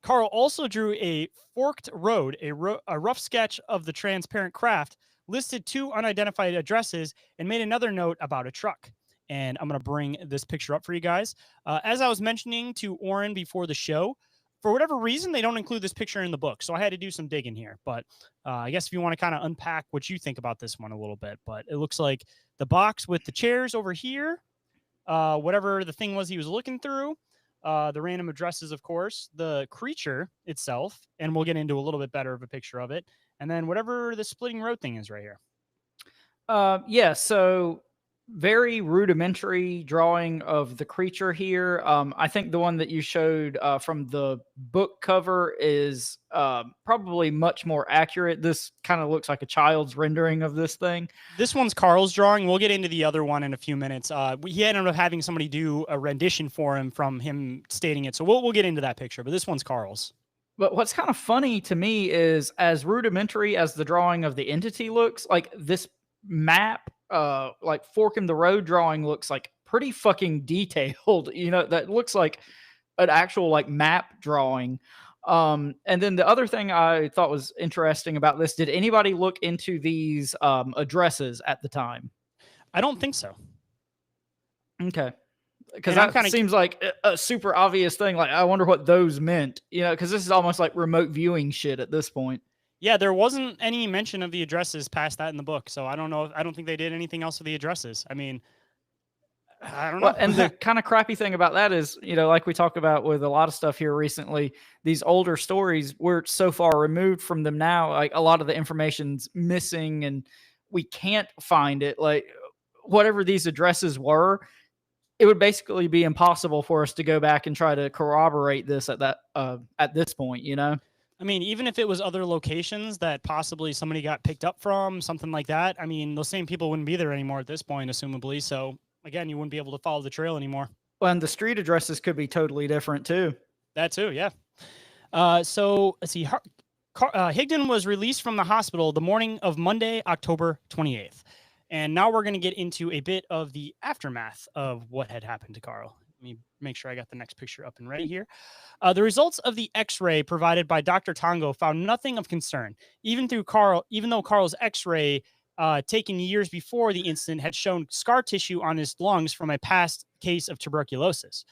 S1: Carl also drew a forked road, a rough sketch of the transparent craft, listed 2 unidentified addresses, and made another note about a truck. And I'm going to bring this picture up for you guys. As I was mentioning to Oren before the show, For whatever reason, they don't include this picture in the book. So I had to do some digging here. But I guess if you want to kind of unpack what you think about this one a little bit, but it looks like the box with the chairs over here, whatever the thing was he was looking through, the random addresses, of course, the creature itself, and we'll get into a little bit better of a picture of it. And then whatever the splitting road thing is right here.
S3: Yeah, so very rudimentary drawing of the creature here. I think the one that you showed from the book cover is probably much more accurate. This kind of looks like a child's rendering of this thing.
S1: This one's Carl's drawing. We'll get into the other one in a few minutes. He ended up having somebody do a rendition for him from him stating it. So we'll get into that picture, but this one's Carl's.
S3: But what's kind of funny to me is, as rudimentary as the drawing of the entity looks, like this map, like fork in the road drawing looks like pretty fucking detailed. That looks like an actual like map drawing. And then the other thing I thought was interesting about this, did anybody look into these addresses at the time?
S1: I don't think so.
S3: Okay. Because that seems like a super obvious thing. Like, I wonder what those meant, because this is almost like remote viewing shit at this point.
S1: Yeah, there wasn't any mention of the addresses past that in the book. So I don't know. I don't think they did anything else with the addresses. I mean, I don't know.
S3: Well, and the kind of crappy thing about that is, like we talk about with a lot of stuff here recently, these older stories, we're so far removed from them now. Like, a lot of the information's missing and we can't find it. Like, whatever these addresses were, it would basically be impossible for us to go back and try to corroborate this at this point,
S1: I mean, even if it was other locations that possibly somebody got picked up from, something like that, I mean, those same people wouldn't be there anymore at this point, assumably. So again, you wouldn't be able to follow the trail anymore.
S3: Well, and the street addresses could be totally different too.
S1: That too, yeah. So let's see. Higdon was released from the hospital the morning of Monday, October 28th. And now we're going to get into a bit of the aftermath of what had happened to Carl. Let me make sure I got the next picture up and ready here. The results of the X-ray provided by Dr. Tongo found nothing of concern, even though Carl's X-ray taken years before the incident had shown scar tissue on his lungs from a past case of tuberculosis.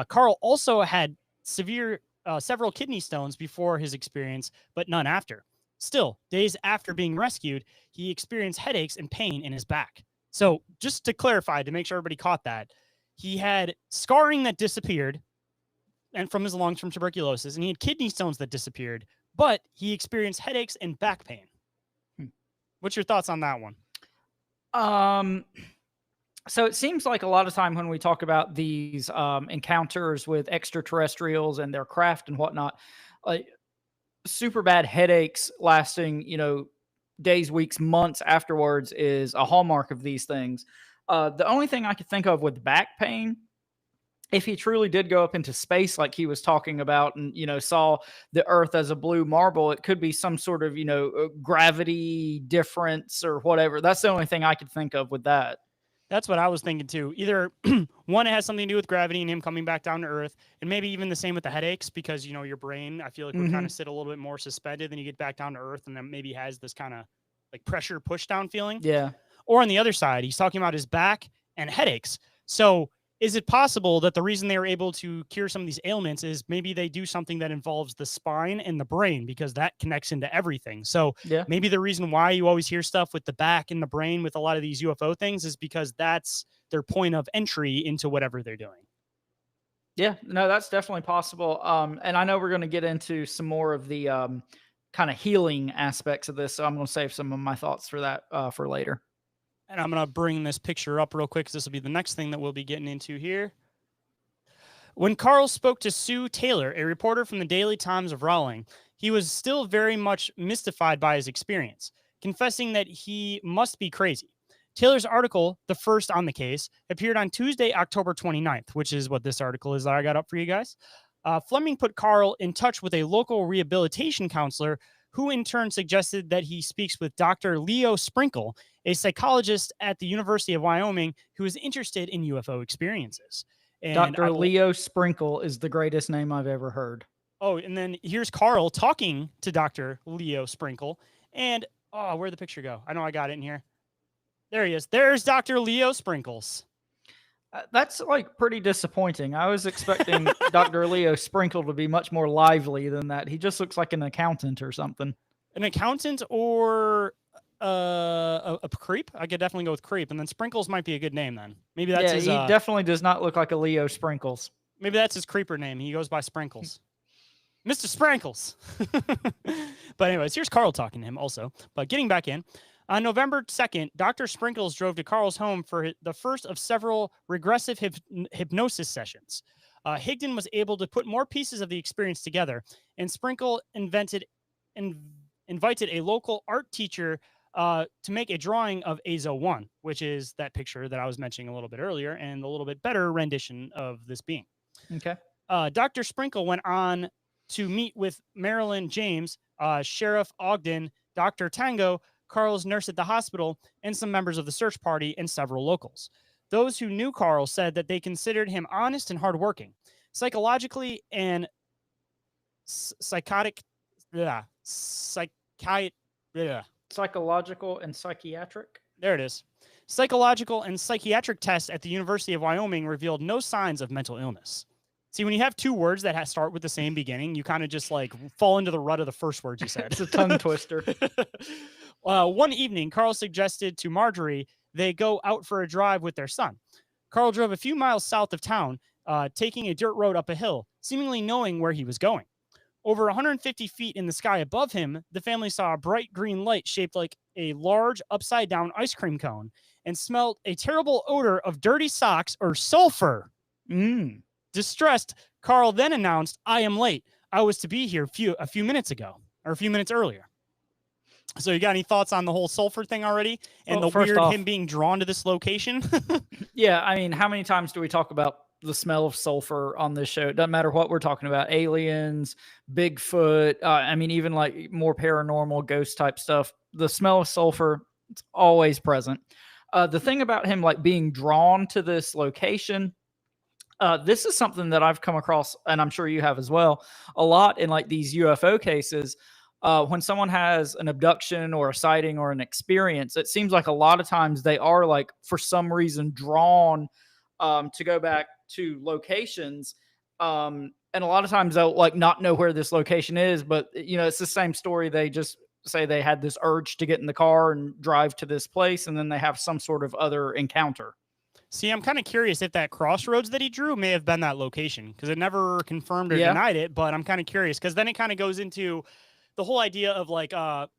S1: Carl also had several kidney stones before his experience, but none after. Still, days after being rescued, he experienced headaches and pain in his back. So just to clarify, to make sure everybody caught that, he had scarring that disappeared and from his lungs from tuberculosis, and he had kidney stones that disappeared, but he experienced headaches and back pain. What's your thoughts on that one?
S3: So it seems like a lot of time when we talk about these encounters with extraterrestrials and their craft and whatnot, like super bad headaches lasting, days, weeks, months afterwards is a hallmark of these things. The only thing I could think of with back pain, if he truly did go up into space like he was talking about and, saw the Earth as a blue marble, it could be some sort of, gravity difference or whatever. That's the only thing I could think of with that.
S1: That's what I was thinking too. Either one, it has something to do with gravity and him coming back down to Earth, and maybe even the same with the headaches because, your brain, I feel like would kind of sit a little bit more suspended. Then you get back down to Earth and then maybe has this kind of like pressure push down feeling.
S3: Yeah.
S1: Or on the other side, he's talking about his back and headaches. So is it possible that the reason they were able to cure some of these ailments is maybe they do something that involves the spine and the brain because that connects into everything? So maybe the reason why you always hear stuff with the back and the brain with a lot of these UFO things is because that's their point of entry into whatever they're doing.
S3: Yeah, no, that's definitely possible. And I know we're going to get into some more of the kind of healing aspects of this. So I'm going to save some of my thoughts for that for later.
S1: And I'm going to bring this picture up real quick because this will be the next thing that we'll be getting into here. When Carl spoke to Sue Taylor, a reporter from the Daily Times of Rowling, he was still very much mystified by his experience, confessing that he must be crazy. Taylor's article, the first on the case, appeared on Tuesday, October 29th, which is what this article is that I got up for you guys. Fleming put Carl in touch with a local rehabilitation counselor who in turn suggested that he speaks with Dr. Leo Sprinkle, a psychologist at the University of Wyoming who is interested in UFO experiences. And
S3: Dr. Leo Sprinkle is the greatest name I've ever heard.
S1: Oh, and then here's Carl talking to Dr. Leo Sprinkle. And, where'd the picture go? I know I got it in here. There he is. There's Dr. Leo Sprinkles.
S3: That's like pretty disappointing. I was expecting Dr. Leo Sprinkle to be much more lively than that. He just looks like an accountant or something.
S1: An accountant or a creep? I could definitely go with creep, and then Sprinkles might be a good name then. Maybe that's
S3: Yeah,
S1: his.
S3: he definitely does not look like a Leo Sprinkles.
S1: Maybe that's his creeper name. He goes by Sprinkles. Mr. Sprankles. But anyways, here's Carl talking to him also. But getting back in, on November 2nd, Dr. Sprinkles drove to Carl's home for the first of several regressive hypnosis sessions. Higdon was able to put more pieces of the experience together, and Sprinkle invited a local art teacher to make a drawing of Azo 1, which is that picture that I was mentioning a little bit earlier, and a little bit better rendition of this being.
S3: Okay.
S1: Dr. Sprinkle went on to meet with Marilyn James, Sheriff Ogden, Dr. Tango, Carl's nurse at the hospital, and some members of the search party and several locals. Those who knew Carl said that they considered him honest and hardworking, psychologically and psychotic,
S3: Psychological and psychiatric.
S1: there it is. Psychological and psychiatric tests at the University of Wyoming revealed no signs of mental illness. See, when you have two words that start with the same beginning, you kind of just like fall into the rut of the first words you said.
S3: It's a tongue twister.
S1: One evening, Carl suggested to Marjorie they go out for a drive with their son. Carl drove a few miles south of town, taking a dirt road up a hill, seemingly knowing where he was going. Over 150 feet in the sky above him, the family saw a bright green light shaped like a large upside-down ice cream cone and smelled a terrible odor of dirty socks or sulfur. Distressed, Carl then announced, "I am late. I was to be here a few minutes ago, or a few minutes earlier." So you got any thoughts on the whole sulfur thing already? And
S3: Well,
S1: the
S3: first
S1: weird
S3: off-
S1: him being drawn to this location?
S3: Yeah, I mean, how many times do we talk about the smell of sulfur on this show? It doesn't matter what we're talking about. Aliens, Bigfoot, I mean, even like more paranormal ghost type stuff. The smell of sulfur, it's always present. The thing about him like being drawn to this location, this is something that I've come across, and I'm sure you have as well, a lot in like these UFO cases. When someone has an abduction or a sighting or an experience, it seems like a lot of times they are like, for some reason, drawn to go back to locations. And a lot of times they'll like not know where this location is, but it's the same story. They just say they had this urge to get in the car and drive to this place, and then they have some sort of other encounter.
S1: See, I'm kind of curious if that crossroads that he drew may have been that location, because it never confirmed or
S3: Yeah.
S1: denied it. But I'm kind of curious because then it kind of goes into the whole idea of like, crap,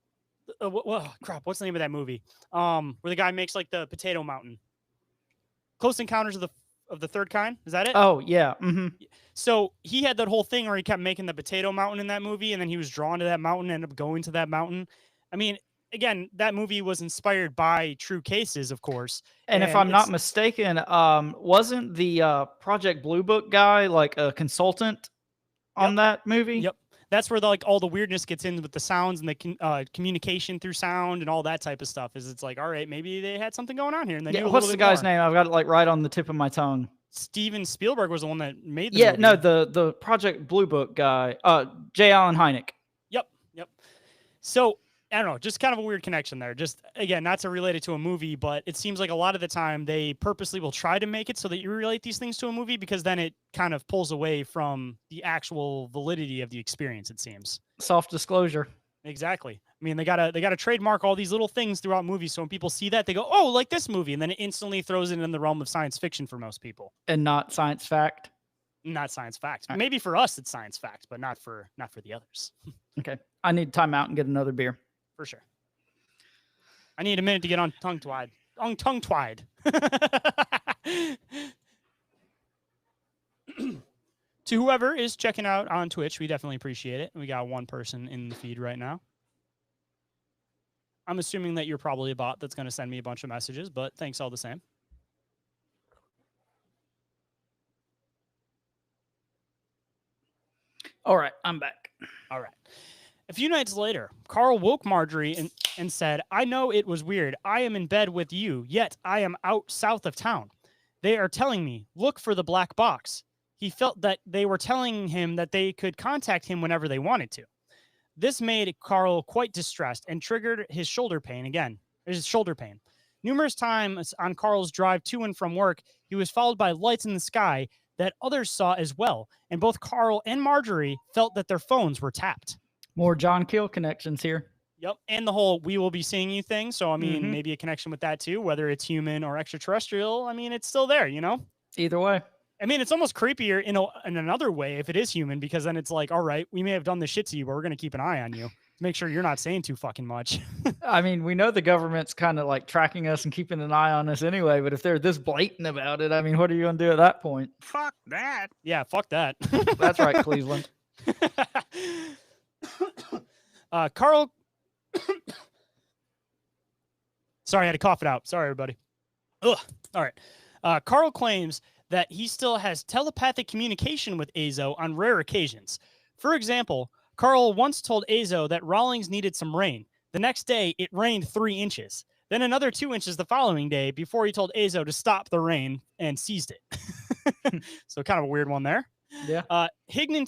S1: what's the name of that movie? Where the guy makes like the potato mountain. Close Encounters of the Third Kind. Is that it?
S3: Oh yeah.
S1: So he had that whole thing where he kept making the potato mountain in that movie, and then he was drawn to that mountain, ended up going to that mountain. I mean, again, that movie was inspired by true cases, of course.
S3: And if I'm not mistaken, wasn't the Project Blue Book guy like a consultant on that movie?
S1: Yep. That's where all the weirdness gets in with the sounds and the communication through sound and all that type of stuff. Is it's like, all right, maybe they had something going on here. And they knew a
S3: What's
S1: little
S3: the
S1: bit
S3: guy's
S1: more.
S3: name? I've got it like right on the tip of my tongue.
S1: Steven Spielberg was the one that made the
S3: Yeah,
S1: movie.
S3: no, the Project Blue Book guy, J. Allen Hynek.
S1: Yep. So I don't know, just kind of a weird connection there. Just again, not to relate it to a movie, but it seems like a lot of the time they purposely will try to make it so that you relate these things to a movie, because then it kind of pulls away from the actual validity of the experience, it seems.
S3: Self-disclosure.
S1: Exactly. I mean, they gotta trademark all these little things throughout movies, so when people see that, they go, "Oh, like this movie," and then it instantly throws it in the realm of science fiction for most people,
S3: And not science fact.
S1: not science fact.
S3: All right.
S1: Maybe for us it's science fact, but not for the others.
S3: Okay. I need time out and get another beer.
S1: For sure. I need a minute to get on tongue-tied. Tongue-tied. To whoever is checking out on Twitch, we definitely appreciate it. We got one person in the feed right now. I'm assuming that you're probably a bot that's going to send me a bunch of messages, but thanks all the same.
S3: All right, I'm back.
S1: All right. A few nights later, Carl woke Marjorie and said, "I know it was weird. I am in bed with you, yet I am out south of town. They are telling me, look for the black box." He felt that they were telling him that they could contact him whenever they wanted to. This made Carl quite distressed and triggered his shoulder pain again. His shoulder pain. Numerous times on Carl's drive to and from work, he was followed by lights in the sky that others saw as well, and both Carl and Marjorie felt that their phones were tapped.
S3: More John Keel connections here.
S1: Yep, and the whole "we will be seeing you" thing. So I mean,
S3: Mhm.
S1: maybe a connection with that too, whether it's human or extraterrestrial. I mean, it's still there, you know.
S3: Either way.
S1: I mean, it's almost creepier in another way if it is human, because then it's like, all right, we may have done this shit to you, but we're gonna keep an eye on you to make sure you're not saying too fucking much.
S3: I mean, we know the government's kind of like tracking us and keeping an eye on us anyway, but if they're this blatant about it, I mean, what are you going to do at that point?
S2: Fuck that.
S1: Yeah, fuck that.
S3: That's right, Cleveland.
S1: Carl. Sorry, I had to cough it out. Sorry, everybody. Ugh. All right. Carl claims that he still has telepathic communication with Azo on rare occasions. For example, Carl once told Azo that Rawlings needed some rain. The next day, it rained 3 inches. Then another 2 inches the following day before he told Azo to stop the rain and seized it. So kind of a weird one there.
S3: Yeah.
S1: Hignan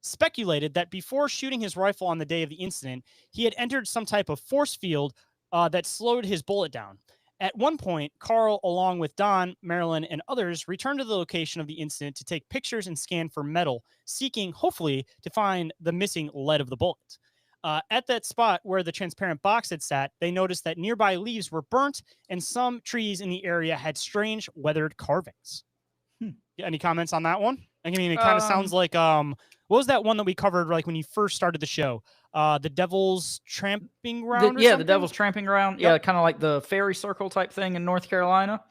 S1: speculated that before shooting his rifle on the day of the incident, he had entered some type of force field that slowed his bullet down. At one point, Carl, along with Don, Marilyn, and others, returned to the location of the incident to take pictures and scan for metal, seeking, hopefully, to find the missing lead of the bullet. At that spot where the transparent box had sat, they noticed that nearby leaves were burnt and some trees in the area had strange weathered carvings. Any comments on that one? I mean, it kind of sounds like, what was that one that we covered like when you first started the show? The Devil's Tramping Ground?
S3: The Devil's Tramping Ground.
S1: Yep.
S3: Yeah, kind of like the fairy circle type thing in North Carolina.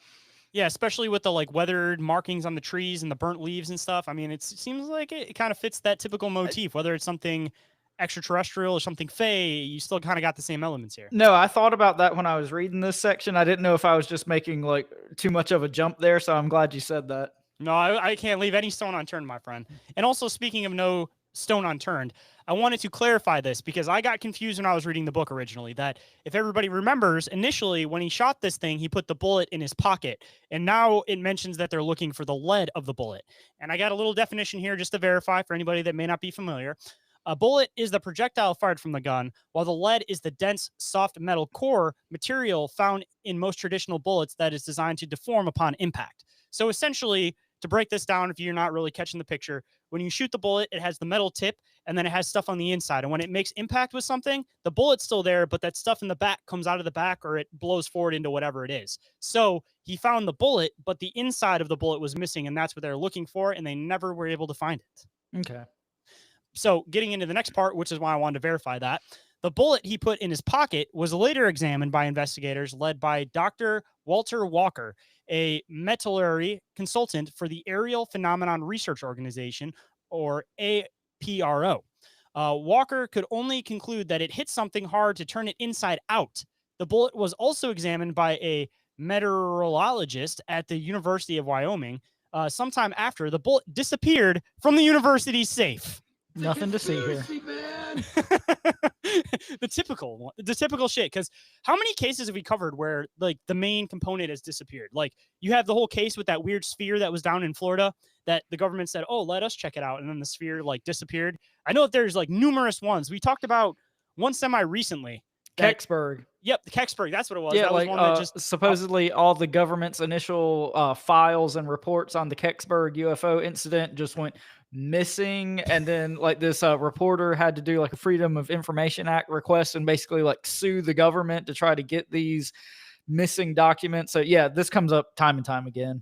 S1: Yeah, especially with the like weathered markings on the trees and the burnt leaves and stuff. I mean, it seems like it kind of fits that typical motif, whether it's something extraterrestrial or something fey, you still kind of got the same elements here.
S3: No, I thought about that when I was reading this section. I didn't know if I was just making like too much of a jump there, so I'm glad you said that.
S1: No, I can't leave any stone unturned, my friend. And also, speaking of no stone unturned, I wanted to clarify this because I got confused when I was reading the book originally, that if everybody remembers, initially when he shot this thing, he put the bullet in his pocket, and now it mentions that they're looking for the lead of the bullet. And I got a little definition here just to verify for anybody that may not be familiar. A bullet is the projectile fired from the gun, while the lead is the dense, soft metal core material found in most traditional bullets that is designed to deform upon impact. So essentially, to break this down, if you're not really catching the picture, when you shoot the bullet, it has the metal tip, and then it has stuff on the inside. And when it makes impact with something, the bullet's still there, but that stuff in the back comes out of the back, or it blows forward into whatever it is. So he found the bullet, but the inside of the bullet was missing, and that's what they're looking for, and they never were able to find it.
S3: Okay.
S1: So getting into the next part, which is why I wanted to verify that, the bullet he put in his pocket was later examined by investigators led by Dr. Walter Walker, a metallurgy consultant for the Aerial Phenomenon Research Organization, or APRO. Walker could only conclude that it hit something hard to turn it inside out. The bullet was also examined by a meteorologist at the University of Wyoming. Sometime after, the bullet disappeared from the university's safe.
S3: Nothing to see here.
S4: Man.
S1: The typical shit. Because how many cases have we covered where like the main component has disappeared? Like you have the whole case with that weird sphere that was down in Florida that the government said, "Oh, let us check it out," and then the sphere like disappeared. I know that there's like numerous ones. We talked about one semi recently.
S3: Kecksburg.
S1: Yep, the Kecksburg. That's what it was.
S3: Yeah,
S1: that was
S3: like
S1: one that just
S3: supposedly all the government's initial files and reports on the Kecksburg UFO incident just went missing, and then like this reporter had to do like a Freedom of Information Act request and basically like sue the government to try to get these missing documents. So yeah, this comes up time and time again.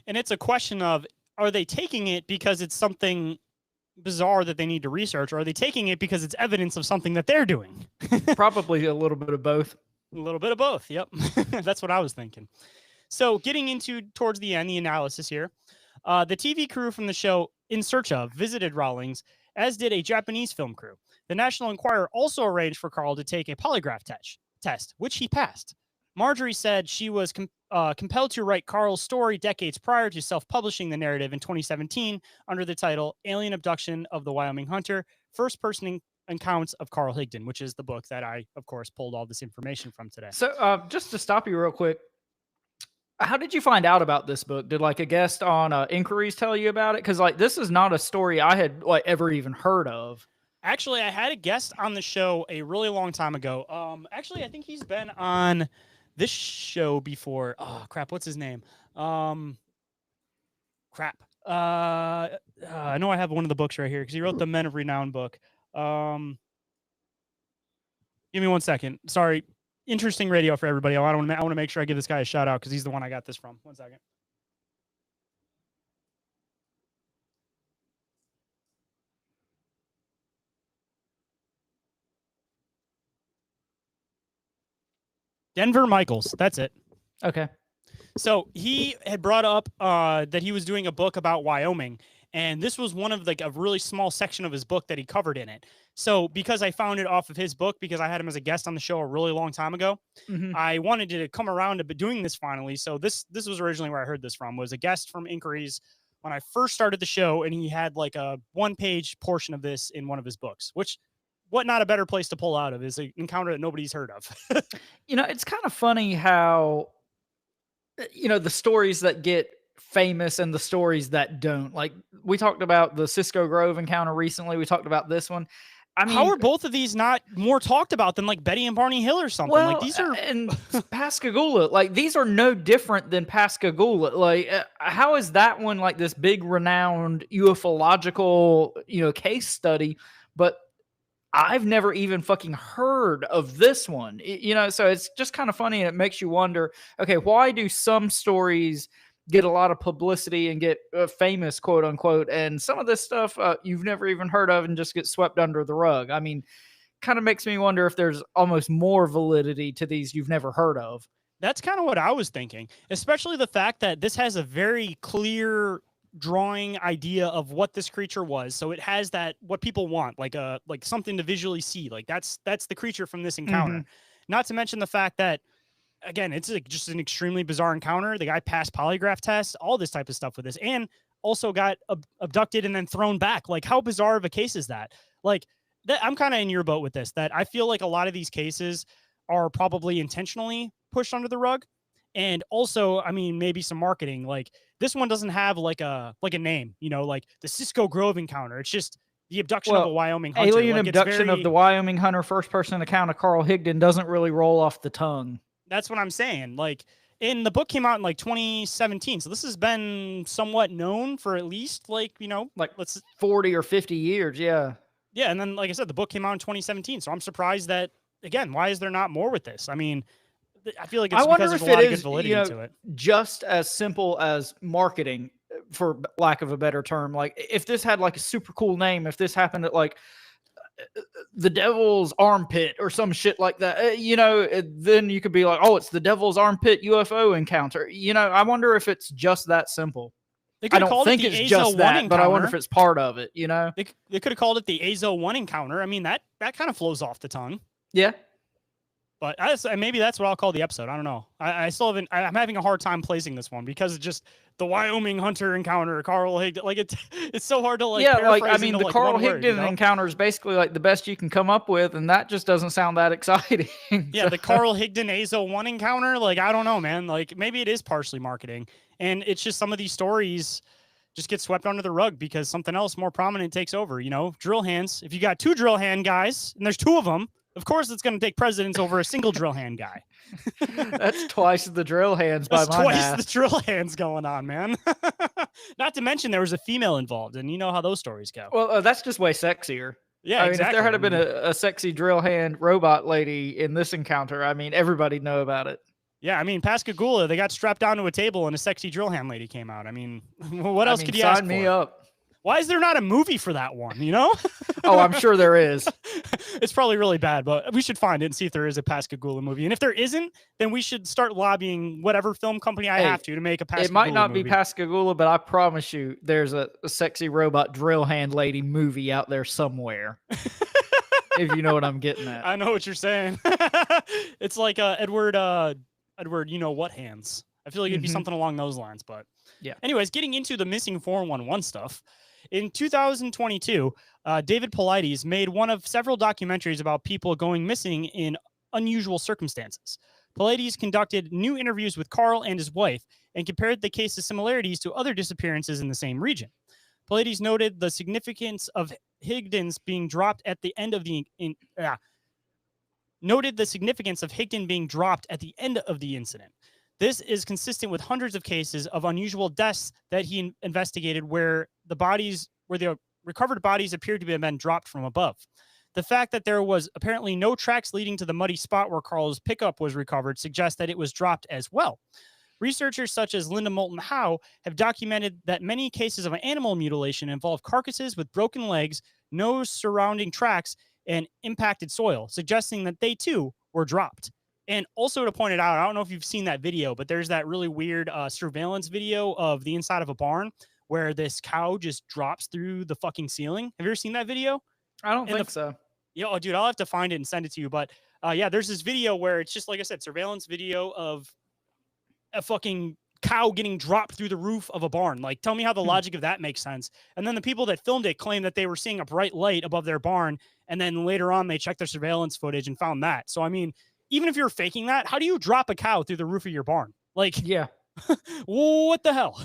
S1: And it's a question of, are they taking it because it's something bizarre that they need to research, or are they taking it because it's evidence of something that they're doing?
S3: Probably a little bit of both.
S1: A little bit of both. Yep. That's what I was thinking. So getting into towards the end, the analysis here, the TV crew from the show In Search Of visited Rawlings, as did a Japanese film crew. The National Enquirer also arranged for Carl to take a polygraph test, which he passed. Marjorie said she was compelled to write Carl's story decades prior to self-publishing the narrative in 2017 under the title Alien Abduction of the Wyoming Hunter, First-Person Accounts of Carl Higdon, which is the book that I, of course, pulled all this information from today.
S3: So just to stop you real quick, how did you find out about this book? Did like a guest on Inquiries tell you about it? Because like this is not a story I had like ever even heard of.
S1: Actually, I had a guest on the show a really long time ago. Actually, I think he's been on this show before. Oh crap, what's his name? Crap. I know I have one of the books right here because he wrote the Men of Renown book. Give me 1 second. Sorry. Interesting radio for everybody. I want to make sure I give this guy a shout out because he's the one I got this from. 1 second. Denver Michaels. That's it.
S3: Okay.
S1: So he had brought up that he was doing a book about Wyoming, and this was one of like a really small section of his book that he covered in it. So because I found it off of his book, because I had him as a guest on the show a really long time ago, I wanted to come around to doing this finally. So this was originally where I heard this from, was a guest from Inquiries when I first started the show, and he had like a 1-page portion of this in one of his books, which what not a better place to pull out of is an encounter that nobody's heard of.
S3: It's kind of funny how the stories that get famous and the stories that don't. Like, we talked about the Cisco Grove encounter recently. We talked about this one. I mean,
S1: how are both of these not more talked about than like Betty and Barney Hill or something?
S3: Well,
S1: like these are
S3: and Pascagoula, like these are no different than Pascagoula. Like, how is that one like this big renowned ufological, case study, but I've never even fucking heard of this one, so it's just kind of funny. And it makes you wonder, okay, why do some stories get a lot of publicity and get famous, quote unquote, and some of this stuff you've never even heard of and just get swept under the rug? I mean, kind of makes me wonder if there's almost more validity to these you've never heard of.
S1: That's kind of what I was thinking, especially the fact that this has a very clear drawing idea of what this creature was. So it has that what people want, like something to visually see. Like that's the creature from this encounter. Not to mention the fact that, again, it's just an extremely bizarre encounter. The guy passed polygraph tests, all this type of stuff with this, and also got abducted and then thrown back. Like, how bizarre of a case is that? Like, I'm kind of in your boat with this, that I feel like a lot of these cases are probably intentionally pushed under the rug. And also, I mean, maybe some marketing. Like, this one doesn't have like a name, like the Cisco Grove encounter. It's just the abduction of a Wyoming hunter.
S3: Alien abduction of the Wyoming hunter, first-person account of Carl Higdon doesn't really roll off the tongue.
S1: That's what I'm saying. Like, and the book came out in like 2017. So this has been somewhat known for at least like
S3: 40 or 50 years. Yeah.
S1: Yeah. And then, like I said, the book came out in 2017. So I'm surprised that, again, why is there not more with this? I mean, I feel like it's because there's a lot of good validity to it.
S3: Just as simple as marketing, for lack of a better term. Like, if this had like a super cool name, if this happened at like the Devil's Armpit or some shit like that, then you could be like, oh, it's the Devil's Armpit UFO encounter. I wonder if it's just that simple. I don't think it's just that, encounter, but I wonder if it's part of it.
S1: They could have called it the Azo 1 encounter. I mean, that kind of flows off the tongue.
S3: Yeah.
S1: But maybe that's what I'll call the episode. I don't know. I still haven't. I'm having a hard time placing this one because it's just the Wyoming hunter encounter, Carl Higdon. Like, it's so hard to like.
S3: Yeah, like I mean, the Carl Higdon encounter is basically like the best you can come up with, and that just doesn't sound that exciting.
S1: Yeah, the Carl Higdon Azo 1 encounter. Like, I don't know, man. Like, maybe it is partially marketing, and it's just some of these stories just get swept under the rug because something else more prominent takes over. Drill hands. If you got 2 drill hand guys, and there's 2 of them. Of course, it's going to take precedence over a single drill hand guy.
S3: That's twice the drill hands by my math.
S1: Twice the drill hands going on, man. Not to mention there was a female involved, and you know how those stories go.
S3: Well, that's just way sexier.
S1: Yeah,
S3: I mean,
S1: exactly.
S3: if there had been a sexy drill hand robot lady in this encounter, I mean, everybody'd know about it.
S1: Yeah, I mean, Pascagoula, they got strapped down to a table and a sexy drill hand lady came out. I mean, what else could you ask for?
S3: Sign me up.
S1: Why is there not a movie for that one,
S3: Oh, I'm sure there is.
S1: It's probably really bad, but we should find it and see if there is a Pascagoula movie. And if there isn't, then we should start lobbying whatever film company I have to make a Pascagoula movie.
S3: It might not be Pascagoula, but I promise you there's a sexy robot drill hand lady movie out there somewhere. If you know what I'm getting at.
S1: I know what you're saying. It's like Edward, you know what hands. I feel like it'd be something along those lines, but
S3: yeah.
S1: Anyways, getting into the missing 411 stuff. In 2022, David Paulides made one of several documentaries about people going missing in unusual circumstances. Paulides conducted new interviews with Carl and his wife and compared the case's similarities to other disappearances in the same region. Paulides noted the significance of Higdon's being dropped at the end of the noted the significance of Higdon being dropped at the end of the incident. This is consistent with hundreds of cases of unusual deaths that he investigated where the recovered bodies appeared to have been dropped from above. The fact that there was apparently no tracks leading to the muddy spot where Carl's pickup was recovered suggests that it was dropped as well. Researchers such as Linda Moulton Howe have documented that many cases of animal mutilation involve carcasses with broken legs, no surrounding tracks, and impacted soil, suggesting that they too were dropped. And also to point it out, I don't know if you've seen that video, but there's that really weird surveillance video of the inside of a barn where this cow just drops through the fucking ceiling. Have you ever seen that video?
S3: I don't think so.
S1: Yeah, oh, dude, I'll have to find it and send it to you. But yeah, there's this video where it's just, like I said, surveillance video of a fucking cow getting dropped through the roof of a barn. Like, tell me how the logic of that makes sense. And then the people that filmed it claim that they were seeing a bright light above their barn. And then later on, they checked their surveillance footage and found that. So, I mean, even if you're faking that, how do you drop a cow through the roof of your barn? Like,
S3: Yeah.
S1: what the hell?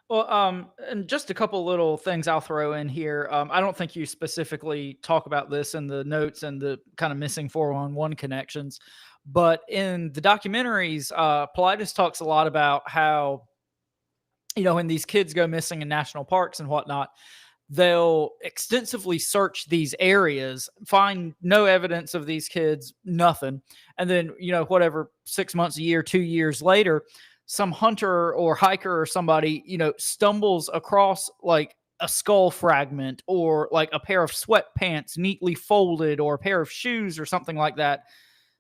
S3: Well, and just a couple little things I'll throw in here. I don't think you specifically talk about this in the notes and the kind of missing 411 connections, but in the documentaries, Politis talks a lot about how, when these kids go missing in national parks and whatnot, they'll extensively search these areas, find no evidence of these kids, nothing. And then, whatever, 6 months, a year, 2 years later, some hunter or hiker or somebody, stumbles across like a skull fragment or like a pair of sweatpants neatly folded or a pair of shoes or something like that.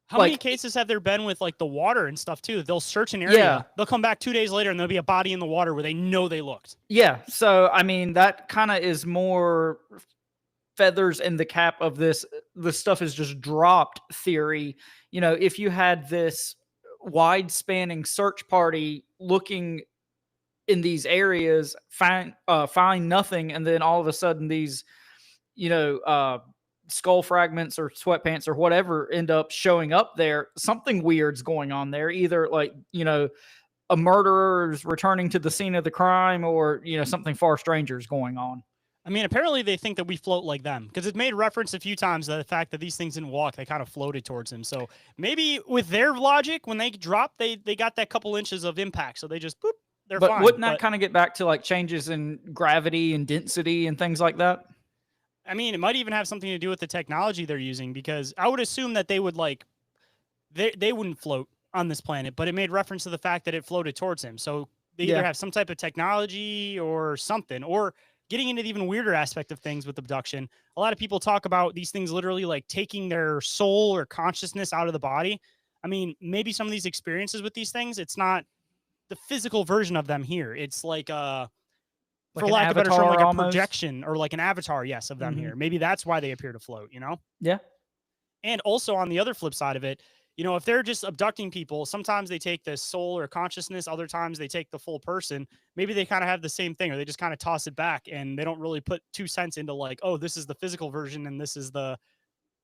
S1: How many cases have there been with like the water and stuff too? They'll search an area.
S3: Yeah.
S1: They'll come back 2 days later and there'll be a body in the water where they know they looked.
S3: Yeah. So, I mean, that kind of is more feathers in the cap of this stuff is just dropped theory. If you had this wide spanning search party looking in these areas, find nothing, and then all of a sudden these, skull fragments or sweatpants or whatever end up showing up there, something weird's going on there. Either like, a murderer is returning to the scene of the crime or, something far stranger is going on.
S1: I mean, apparently they think that we float like them because it made reference a few times to the fact that these things didn't walk. They kind of floated towards him. So maybe with their logic, when they dropped, they got that couple inches of impact. So they just, boop, they're fine.
S3: But wouldn't that kind of get back to like changes in gravity and density and things like that?
S1: I mean, it might even have something to do with the technology they're using because I would assume that they would like, they wouldn't float on this planet, but it made reference to the fact that it floated towards him. So they either have some type of technology or something, or getting into the even weirder aspect of things with abduction. A lot of people talk about these things literally like taking their soul or consciousness out of the body. I mean, maybe some of these experiences with these things, it's not the physical version of them here. It's like for lack of a better term, like almost a projection or like an avatar, yes, of them here. Maybe that's why they appear to float,
S3: Yeah.
S1: And also on the other flip side of it, if they're just abducting people, sometimes they take the soul or consciousness, other times they take the full person. Maybe they kind of have the same thing, or they just kind of toss it back and they don't really put 2 cents into like, oh, this is the physical version and this is the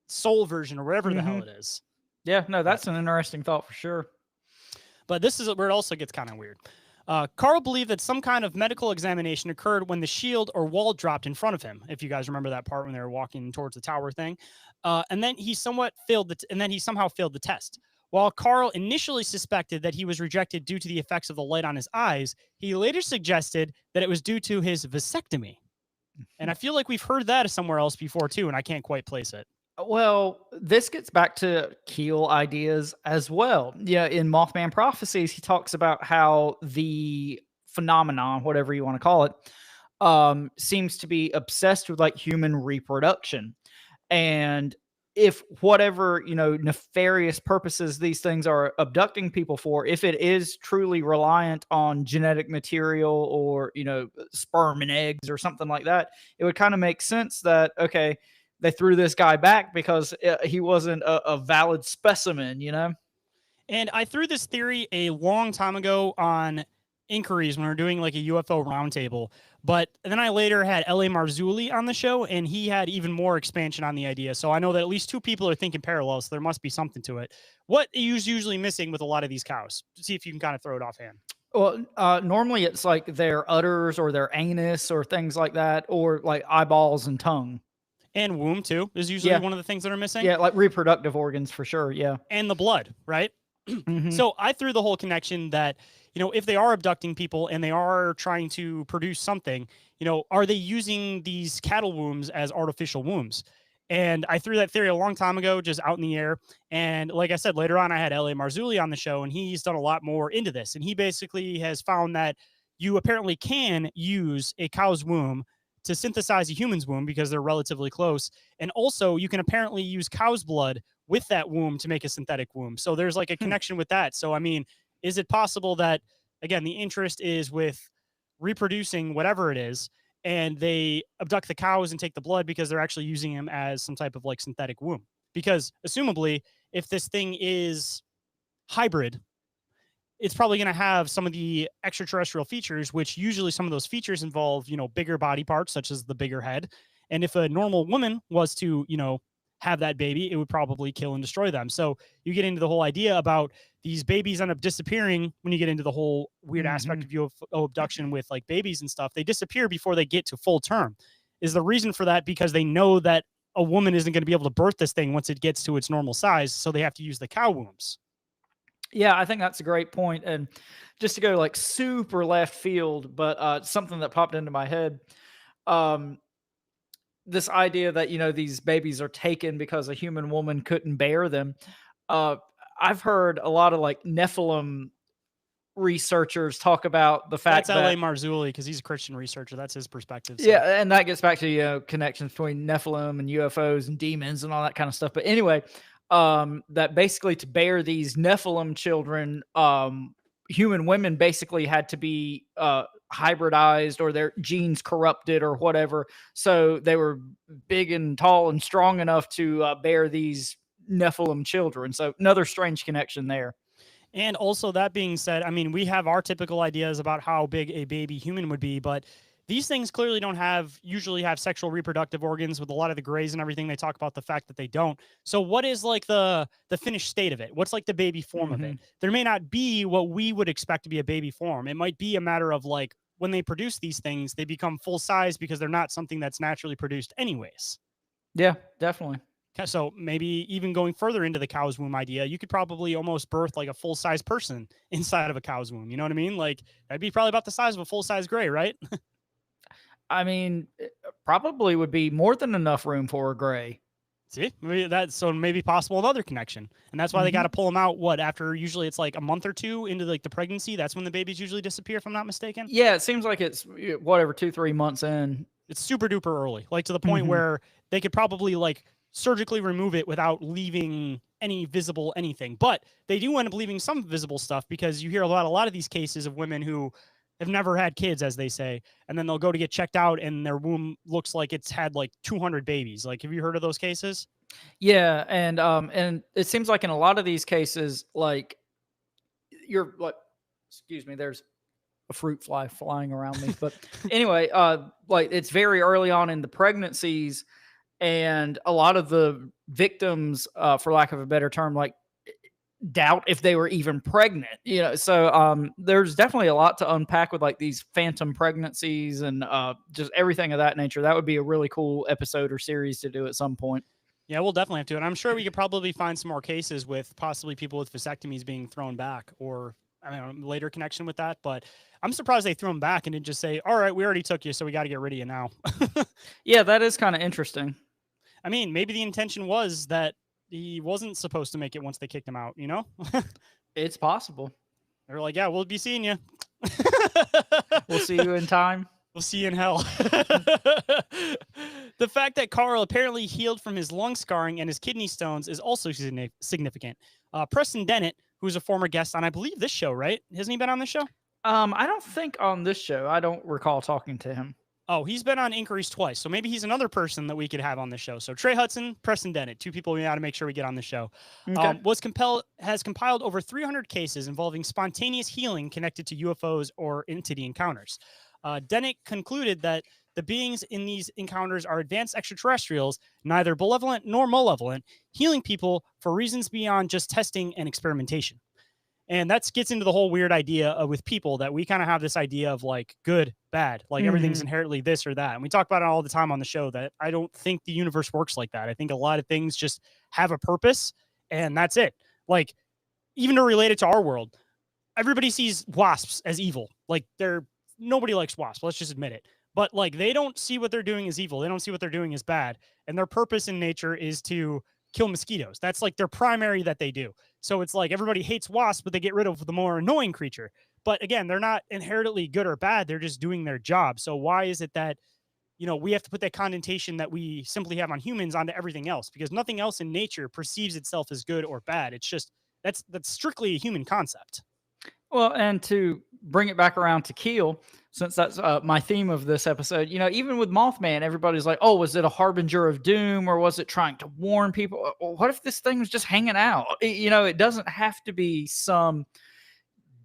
S1: soul version or whatever the hell it is.
S3: Yeah, no, that's an interesting thought for sure.
S1: But this is where it also gets kind of weird. Carl believed that some kind of medical examination occurred when the shield or wall dropped in front of him. If you guys remember that part when they were walking towards the tower thing, and then he somehow failed the test. While Carl initially suspected that he was rejected due to the effects of the light on his eyes, he later suggested that it was due to his vasectomy. And I feel like we've heard that somewhere else before too, and I can't quite place it.
S3: Well, this gets back to Keel ideas as well. Yeah, in Mothman Prophecies, he talks about how the phenomenon, whatever you want to call it, seems to be obsessed with like human reproduction. And if whatever, nefarious purposes these things are abducting people for, if it is truly reliant on genetic material or, sperm and eggs or something like that, it would kind of make sense that, okay, they threw this guy back because he wasn't a valid specimen,
S1: And I threw this theory a long time ago on Inquiries when we were doing like a UFO roundtable. But then I later had L.A. Marzulli on the show, and he had even more expansion on the idea. So I know that at least 2 people are thinking parallel, so there must be something to it. What is usually missing with a lot of these cows? See if you can kind of throw it offhand.
S3: Well, normally it's like their udders or their anus or things like that, or like eyeballs and tongue.
S1: And womb too is usually one of the things that are missing.
S3: Yeah, like reproductive organs for sure. Yeah.
S1: And the blood, right? So I threw the whole connection that, if they are abducting people and they are trying to produce something, are they using these cattle wombs as artificial wombs? And I threw that theory a long time ago, just out in the air. And like I said, later on, I had L.A. Marzulli on the show, and he's done a lot more into this. And he basically has found that you apparently can use a cow's womb to synthesize a human's womb because they're relatively close. And also, you can apparently use cow's blood with that womb to make a synthetic womb. So there's like a connection with that. So, I mean, is it possible that, again, the interest is with reproducing whatever it is, and they abduct the cows and take the blood because they're actually using them as some type of like synthetic womb? Because assumably, if this thing is hybrid, it's probably going to have some of the extraterrestrial features, which usually some of those features involve, bigger body parts, such as the bigger head. And if a normal woman was to, have that baby, it would probably kill and destroy them. So you get into the whole idea about these babies end up disappearing when you get into the whole weird aspect of UFO abduction with like babies and stuff. They disappear before they get to full term. Is the reason for that because they know that a woman isn't going to be able to birth this thing once it gets to its normal size, so they have to use the cow wombs.
S3: Yeah, I think that's a great point. And just to go like super left field, but something that popped into my head, this idea that, these babies are taken because a human woman couldn't bear them. I've heard a lot of like Nephilim researchers talk about the fact
S1: That's L.A.
S3: that
S1: Marzulli, because he's a Christian researcher. That's his perspective. So.
S3: yeah, and that gets back to connections between Nephilim and UFOs and demons and all that kind of stuff. But anyway, that basically to bear these Nephilim children, human women basically had to be hybridized or their genes corrupted or whatever. So they were big and tall and strong enough to bear these Nephilim children. So another strange connection there.
S1: And also, that being said, I mean, we have our typical ideas about how big a baby human would be, but these things clearly don't usually have sexual reproductive organs. With a lot of the grays and everything, they talk about the fact that they don't. So what is like the finished state of it? What's like the baby form of it? There may not be what we would expect to be a baby form. It might be a matter of like, when they produce these things, they become full size because they're not something that's naturally produced anyways.
S3: Yeah, definitely.
S1: So maybe even going further into the cow's womb idea, you could probably almost birth like a full size person inside of a cow's womb. You know what I mean? Like that'd be probably about the size of a full size gray, right?
S3: I mean, it probably would be more than enough room for a gray.
S1: See, maybe possible another connection, and that's why they got to pull them out. What, after usually it's like a month or two into like the pregnancy? That's when the babies usually disappear, if I'm not mistaken.
S3: Yeah, it seems like it's whatever 2-3 months in.
S1: It's super duper early, like to the point where they could probably like surgically remove it without leaving any visible anything. But they do end up leaving some visible stuff, because you hear about a lot of these cases of women who have never had kids, as they say, and then they'll go to get checked out and their womb looks like it's had like 200 babies. Like, have you heard of those cases?
S3: Yeah, and it seems like in a lot of these cases, like you're like, excuse me, there's a fruit fly flying around me. But anyway, like it's very early on in the pregnancies, and a lot of the victims, for lack of a better term, like doubt if they were even pregnant, so there's definitely a lot to unpack with like these phantom pregnancies and just everything of that nature. That would be a really cool episode or series to do at some point.
S1: Yeah, we'll definitely have to. And I'm sure we could probably find some more cases with possibly people with vasectomies being thrown back, or I don't know, later connection with that. But I'm surprised they threw them back and didn't just say, all right, we already took you, so we got to get rid of you now.
S3: Yeah, that is kind of interesting.
S1: I mean, maybe the intention was that he wasn't supposed to make it once they kicked him out,
S3: It's possible.
S1: They're like, yeah, we'll be seeing you.
S3: We'll see you in time.
S1: We'll see you in hell. The fact that Carl apparently healed from his lung scarring and his kidney stones is also significant. Preston Dennett, who's a former guest on, I believe, this show, right? Hasn't he been on this show?
S3: I don't think on this show. I don't recall talking to him.
S1: Oh, he's been on Inquiries twice, so maybe he's another person that we could have on the show. So Trey Hudson, Preston Dennett, two people we got to make sure we get on the show.
S3: Okay.
S1: Has compiled over 300 cases involving spontaneous healing connected to UFOs or entity encounters. Dennett concluded that the beings in these encounters are advanced extraterrestrials, neither benevolent nor malevolent, healing people for reasons beyond just testing and experimentation. And that gets into the whole weird idea with people that we kind of have this idea of like good, bad, like everything's inherently this or that. And we talk about it all the time on the show that I don't think the universe works like that. I think a lot of things just have a purpose and that's it. Like, even to relate it to our world, everybody sees wasps as evil. Like, nobody likes wasps. Let's just admit it. But like, they don't see what they're doing as evil. They don't see what they're doing as bad. And their purpose in nature is to kill mosquitoes. That's like their primary that they do. So it's like everybody hates wasps, but they get rid of the more annoying creature. But again, they're not inherently good or bad. They're just doing their job. So why is it that, we have to put that connotation that we simply have on humans onto everything else? Because nothing else in nature perceives itself as good or bad. It's just, that's strictly a human concept.
S3: Well, and to bring it back around to Keel, since that's my theme of this episode, even with Mothman, everybody's like, oh, was it a harbinger of doom or was it trying to warn people? What if this thing was just hanging out? It doesn't have to be some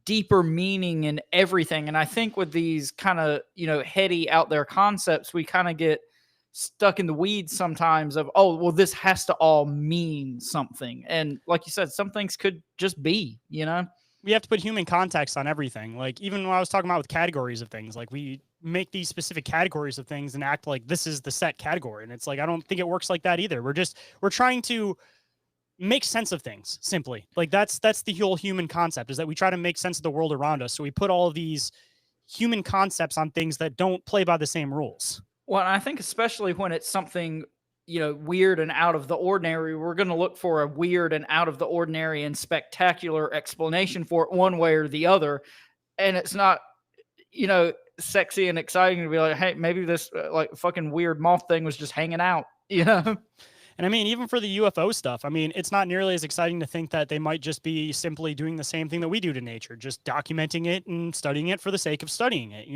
S3: deeper meaning in everything. And I think with these kind of, heady out there concepts, we kind of get stuck in the weeds sometimes of, oh, well, this has to all mean something. And like you said, some things could just be,
S1: We have to put human context on everything. Like, even when I was talking about with categories of things, like we make these specific categories of things and act like this is the set category. And it's like, I don't think it works like that either. We're trying to make sense of things simply. Like, that's the whole human concept, is that we try to make sense of the world around us. So we put all of these human concepts on things that don't play by the same rules.
S3: Well, I think especially when it's something, weird and out of the ordinary, we're going to look for a weird and out of the ordinary and spectacular explanation for it one way or the other. And it's not, sexy and exciting to be like, hey, maybe this like fucking weird moth thing was just hanging out,
S1: And I mean, even for the UFO stuff, I mean, it's not nearly as exciting to think that they might just be simply doing the same thing that we do to nature, just documenting it and studying it for the sake of studying it,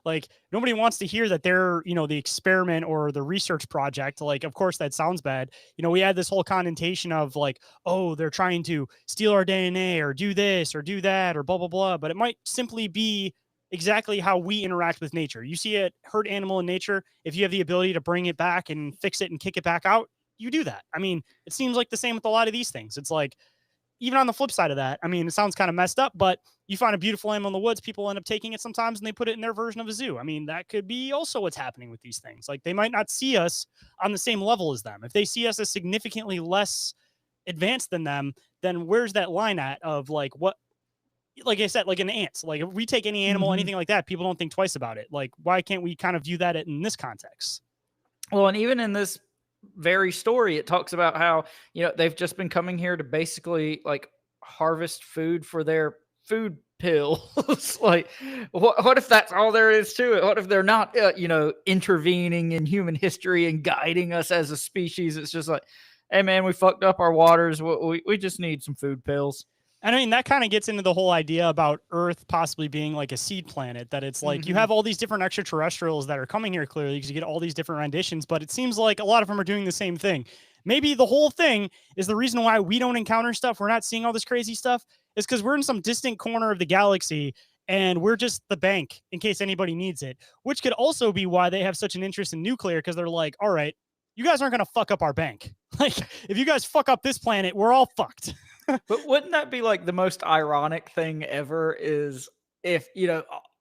S1: Like, nobody wants to hear that they're, the experiment or the research project. Like, of course, that sounds bad. We had this whole connotation of like, oh, they're trying to steal our DNA or do this or do that or blah, blah, blah. But it might simply be exactly how we interact with nature. You see a hurt animal in nature, if you have the ability to bring it back and fix it and kick it back out, you do that. I mean, it seems like the same with a lot of these things. It's like, even on the flip side of that, I mean, it sounds kind of messed up, but you find a beautiful animal in the woods, people end up taking it sometimes and they put it in their version of a zoo. I mean, that could be also what's happening with these things. Like, they might not see us on the same level as them. If they see us as significantly less advanced than them, then where's that line at of like, what, like I said, like in ants, like if we take any animal, anything like that, people don't think twice about it. Like, why can't we kind of view that in this context?
S3: Well, and even in this very story, it talks about how, they've just been coming here to basically like harvest food for their food pills. Like, what if that's all there is to it? What if they're not, intervening in human history and guiding us as a species? It's just like, hey, man, we fucked up our waters. We just need some food pills.
S1: And I mean, that kind of gets into the whole idea about Earth possibly being like a seed planet, that it's like you have all these different extraterrestrials that are coming here clearly because you get all these different renditions, but it seems like a lot of them are doing the same thing. Maybe the whole thing is the reason why we don't encounter stuff, we're not seeing all this crazy stuff, is because we're in some distant corner of the galaxy and we're just the bank in case anybody needs it, which could also be why they have such an interest in nuclear, because they're like, all right, you guys aren't going to fuck up our bank. Like, if you guys fuck up this planet, we're all fucked.
S3: But wouldn't that be like the most ironic thing ever, is if,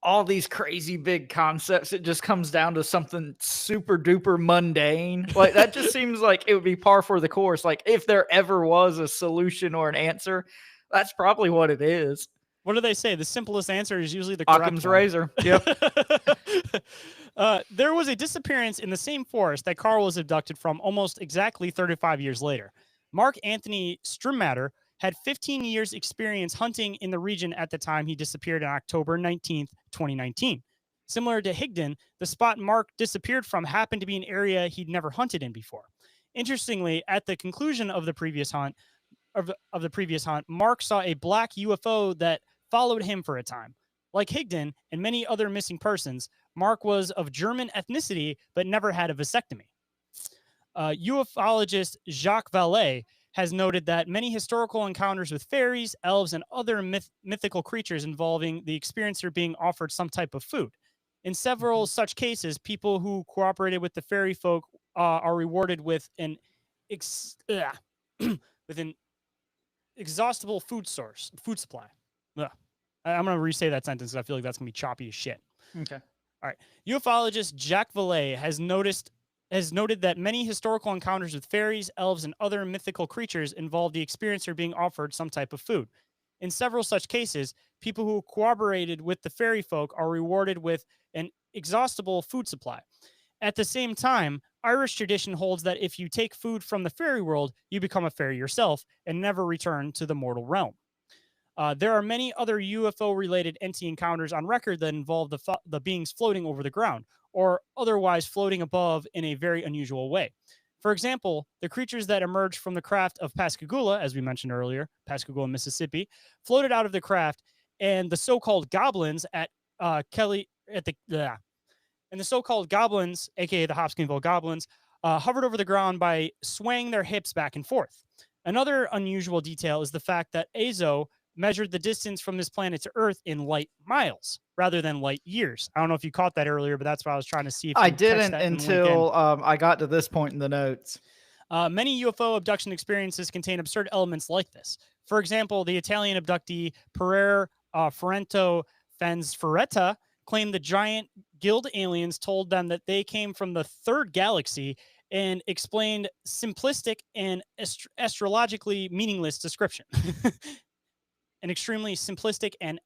S3: all these crazy big concepts, it just comes down to something super duper mundane. Like, that just seems like it would be par for the course. Like, if there ever was a solution or an answer, that's probably what it is.
S1: What do they say? The simplest answer is usually the correct
S3: Occam's
S1: one.
S3: razor. Yep.
S1: There was a disappearance in the same forest that Carl was abducted from almost exactly 35 years later. Mark Anthony Strummatter had 15 years experience hunting in the region at the time he disappeared on October 19th, 2019. Similar to Higdon, the spot Mark disappeared from happened to be an area he'd never hunted in before. Interestingly, at the conclusion of the previous hunt, Mark saw a black UFO that followed him for a time. Like Higdon and many other missing persons, Mark was of German ethnicity but never had a vasectomy. Ufologist Jacques Vallée has noted that many historical encounters with fairies, elves, and other mythical creatures involving the experiencer being offered some type of food. In several such cases, people who cooperated with the fairy folk are rewarded with an exhaustible food supply. Ugh. I'm going to re-say that sentence because I feel like that's going to be choppy as shit.
S3: Okay.
S1: All right. Ufologist Jacques Vallée has noted that many historical encounters with fairies, elves, and other mythical creatures involve the experiencer being offered some type of food. In several such cases, people who cooperated with the fairy folk are rewarded with an exhaustible food supply. At the same time, Irish tradition holds that if you take food from the fairy world, you become a fairy yourself and never return to the mortal realm. There are many other UFO-related entity encounters on record that involve the beings floating over the ground or otherwise floating above in a very unusual way. For example, the creatures that emerged from the craft of Pascagoula, as we mentioned earlier, Pascagoula, Mississippi, floated out of the craft, and the so-called goblins at Kelly at the and the so-called goblins, aka the Hopkinsville goblins, hovered over the ground by swaying their hips back and forth. Another unusual detail is the fact that Azo measured the distance from this planet to Earth in light miles rather than light years. I don't know if you caught that earlier, but that's what I was trying to see if
S3: I
S1: you catch
S3: didn't
S1: that in
S3: until I got to this point in the notes.
S1: Many UFO abduction experiences contain absurd elements like this. For example, the Italian abductee Pereira Ferrento Fanzferretta claimed the giant guild aliens told them that they came from the third galaxy and explained simplistic and astrologically meaningless description. An extremely simplistic and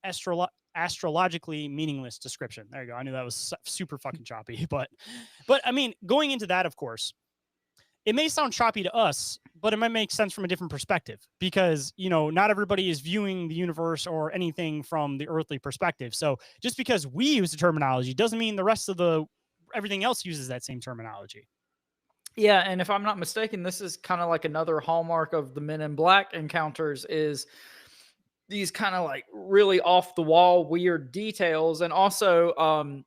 S1: astrologically meaningless description. There you go. I knew that was super fucking choppy, but I mean, going into that, of course, it may sound choppy to us, but it might make sense from a different perspective because, you know, not everybody is viewing the universe or anything from the earthly perspective. So just because we use the terminology doesn't mean the rest of everything else uses that same terminology.
S3: Yeah, and if I'm not mistaken, this is kind of like another hallmark of the Men in Black encounters is these kind of like really off the wall weird details, and also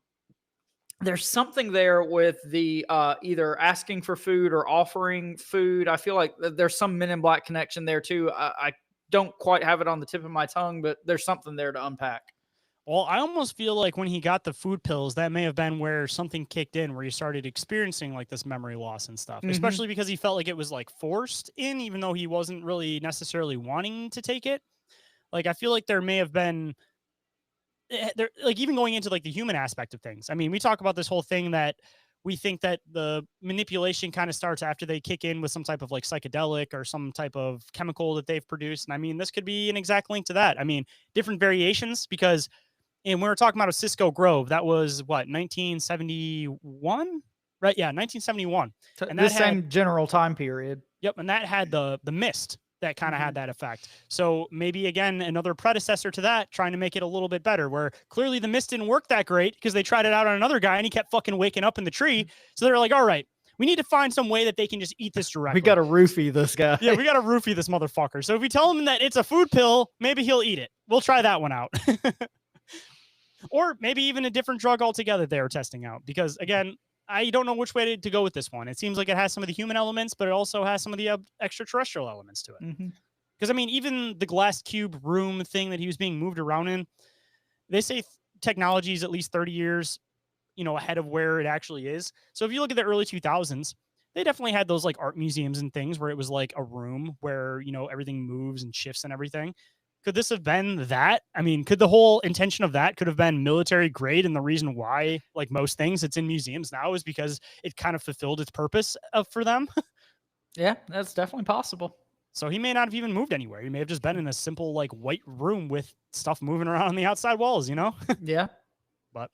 S3: there's something there with the either asking for food or offering food. I feel like there's some Men in Black connection there too. I don't quite have it on the tip of my tongue, but there's something there to unpack.
S1: Well, I almost feel like when he got the food pills, that may have been where something kicked in, where he started experiencing like this memory loss and stuff, especially because he felt like it was like forced in, even though he wasn't really necessarily wanting to take it. Like, I feel like there may have been there, like even going into like the human aspect of things. I mean, we talk about this whole thing that we think that the manipulation kind of starts after they kick in with some type of like psychedelic or some type of chemical that they've produced. And I mean, this could be an exact link to that. I mean, different variations because and we were talking about a Cisco Grove. That was what, 1971? Right? Yeah, 1971.
S3: And that same general time period.
S1: Yep, and that had the mist that kind of had that effect. So maybe again another predecessor to that, trying to make it a little bit better. Where clearly the mist didn't work that great because they tried it out on another guy and he kept fucking waking up in the tree. So they're like, all right, we need to find some way that they can just eat this directly.
S3: We got to roofie this guy.
S1: Yeah, we got to roofie this motherfucker. So if we tell him that it's a food pill, maybe he'll eat it. We'll try that one out. Or maybe even a different drug altogether they were testing out. Because, again, I don't know which way to go with this one. It seems like it has some of the human elements, but it also has some of the extraterrestrial elements to it. Because, I mean, even the glass cube room thing that he was being moved around in, they say technology is at least 30 years, you know, ahead of where it actually is. So if you look at the early 2000s, they definitely had those, like, art museums and things where it was, like, a room where, you know, everything moves and shifts and everything. Could this have been that? I mean, could the whole intention of that could have been military grade? And the reason why, like most things, it's in museums now is because it kind of fulfilled its purpose for them.
S3: Yeah, that's definitely possible.
S1: So he may not have even moved anywhere. He may have just been in a simple, like, white room with stuff moving around on the outside walls, you know?
S3: Yeah.
S1: But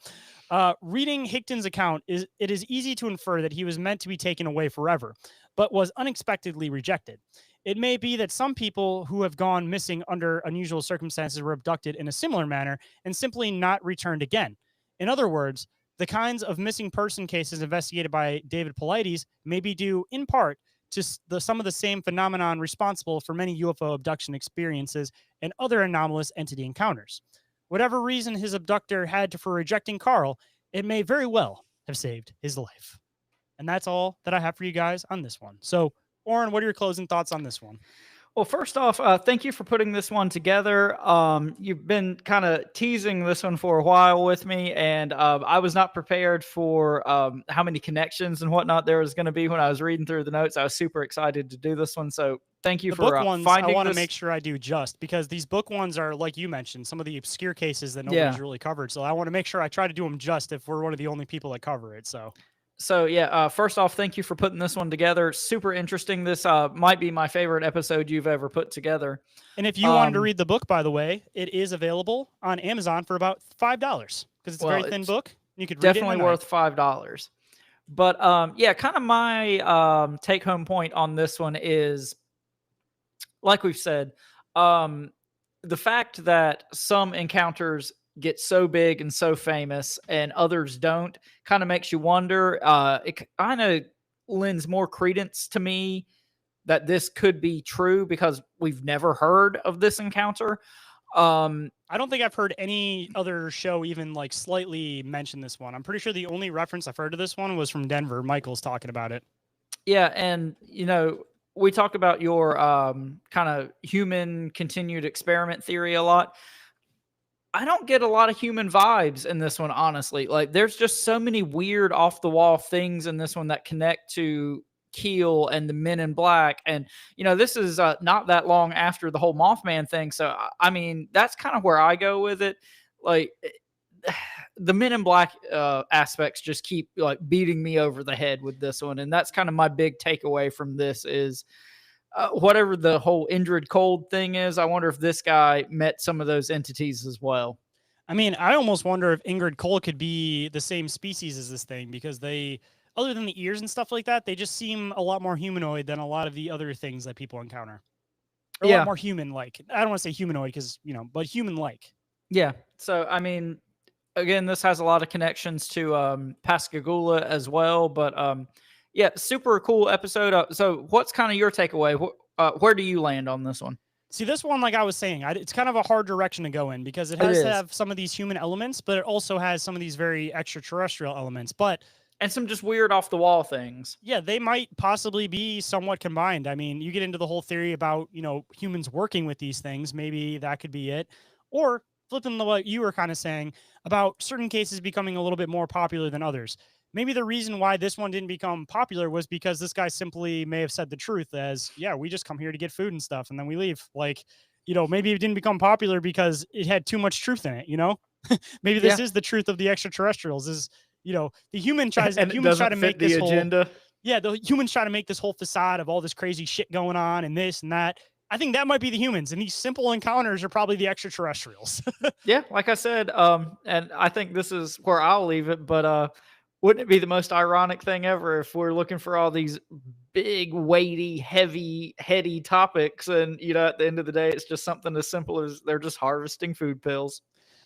S1: reading Hickton's account, it is easy to infer that he was meant to be taken away forever, but was unexpectedly rejected. It may be that some people who have gone missing under unusual circumstances were abducted in a similar manner and simply not returned again. In other words, the kinds of missing person cases investigated by David Paulides may be due, in part, to some of the same phenomenon responsible for many UFO abduction experiences and other anomalous entity encounters. Whatever reason his abductor had for rejecting Carl, it may very well have saved his life. And that's all that I have for you guys on this one. So, Oren, what are your closing thoughts on this one?
S3: Well, first off, thank you for putting this one together. You've been kind of teasing this one for a while with me, and I was not prepared for how many connections and whatnot there was going to be when I was reading through the notes. I was super excited to do this one, so thank you
S1: The
S3: for
S1: book ones, I
S3: finding
S1: want to
S3: this.
S1: make sure I do just because these book ones are, like you mentioned, some of the obscure cases that nobody's
S3: Yeah.
S1: really covered. So I want to make sure I try to do them just if we're one of the only people that cover it.
S3: So yeah, first off, thank you for putting this one together. Super interesting. This might be my favorite episode you've ever put together.
S1: And if you wanted to
S3: Um,
S1: read the book, by the way, it is available on Amazon for about $5 because it's a very
S3: well,
S1: thin
S3: it's
S1: book. You could read it in
S3: definitely
S1: a night.
S3: worth $5. But yeah, kind of my take home point on this one is, like we've said, um, the fact that some encounters get so big and so famous and others don't kind of makes you wonder. It kind of lends more credence to me that this could be true because we've never heard of this encounter.
S1: I don't think I've heard any other show even like slightly mention this one. I'm pretty sure the only reference I've heard to this one was from Denver. Michael's talking about it.
S3: Yeah, and we talked about your kind of human continued experiment theory a lot. I don't get a lot of human vibes in this one, honestly. Like, there's just so many weird off the wall things in this one that connect to Keel and the Men in Black. And, this is not that long after the whole Mothman thing. So, I mean, that's kind of where I go with it. Like, the Men in Black aspects just keep like beating me over the head with this one. And that's kind of my big takeaway from this is whatever the whole Indrid Cold thing is, I wonder if this guy met some of those entities as well.
S1: I mean, I almost wonder if Ingrid Cole could be the same species as this thing because they, other than the ears and stuff like that, they just seem a lot more humanoid than a lot of the other things that people encounter. Or a
S3: Yeah.
S1: lot more human-like. I don't want to say humanoid because, but human-like.
S3: Yeah. So, I mean, again, this has a lot of connections to Pascagoula as well. But yeah, super cool episode. So, what's kind of your takeaway? Where do you land on this one?
S1: See, this one, like I was saying, it's kind of a hard direction to go in because it
S3: It
S1: has to
S3: is.
S1: have some of these human elements, but it also has some of these very extraterrestrial elements. But
S3: And some just weird off the wall things.
S1: yeah, they might possibly be somewhat combined. I mean, you get into the whole theory about, humans working with these things. Maybe that could be it. Or flipping to what you were kind of saying about certain cases becoming a little bit more popular than others. Maybe the reason why this one didn't become popular was because this guy simply may have said the truth as, yeah, we just come here to get food and stuff and then we leave. Like, maybe it didn't become popular because it had too much truth in it, Maybe this is the truth of the extraterrestrials is, the human tries
S3: And
S1: humans try
S3: it
S1: to
S3: doesn't
S1: make
S3: fit the
S1: this whole
S3: agenda.
S1: yeah, the humans try to make this whole facade of all this crazy shit going on and this and that. I think that might be the humans, and these simple encounters are probably the extraterrestrials.
S3: Yeah, like I said, and I think this is where I'll leave it, but wouldn't it be the most ironic thing ever if we're looking for all these big, weighty, heavy, heady topics, and at the end of the day, it's just something as simple as they're just harvesting food pills.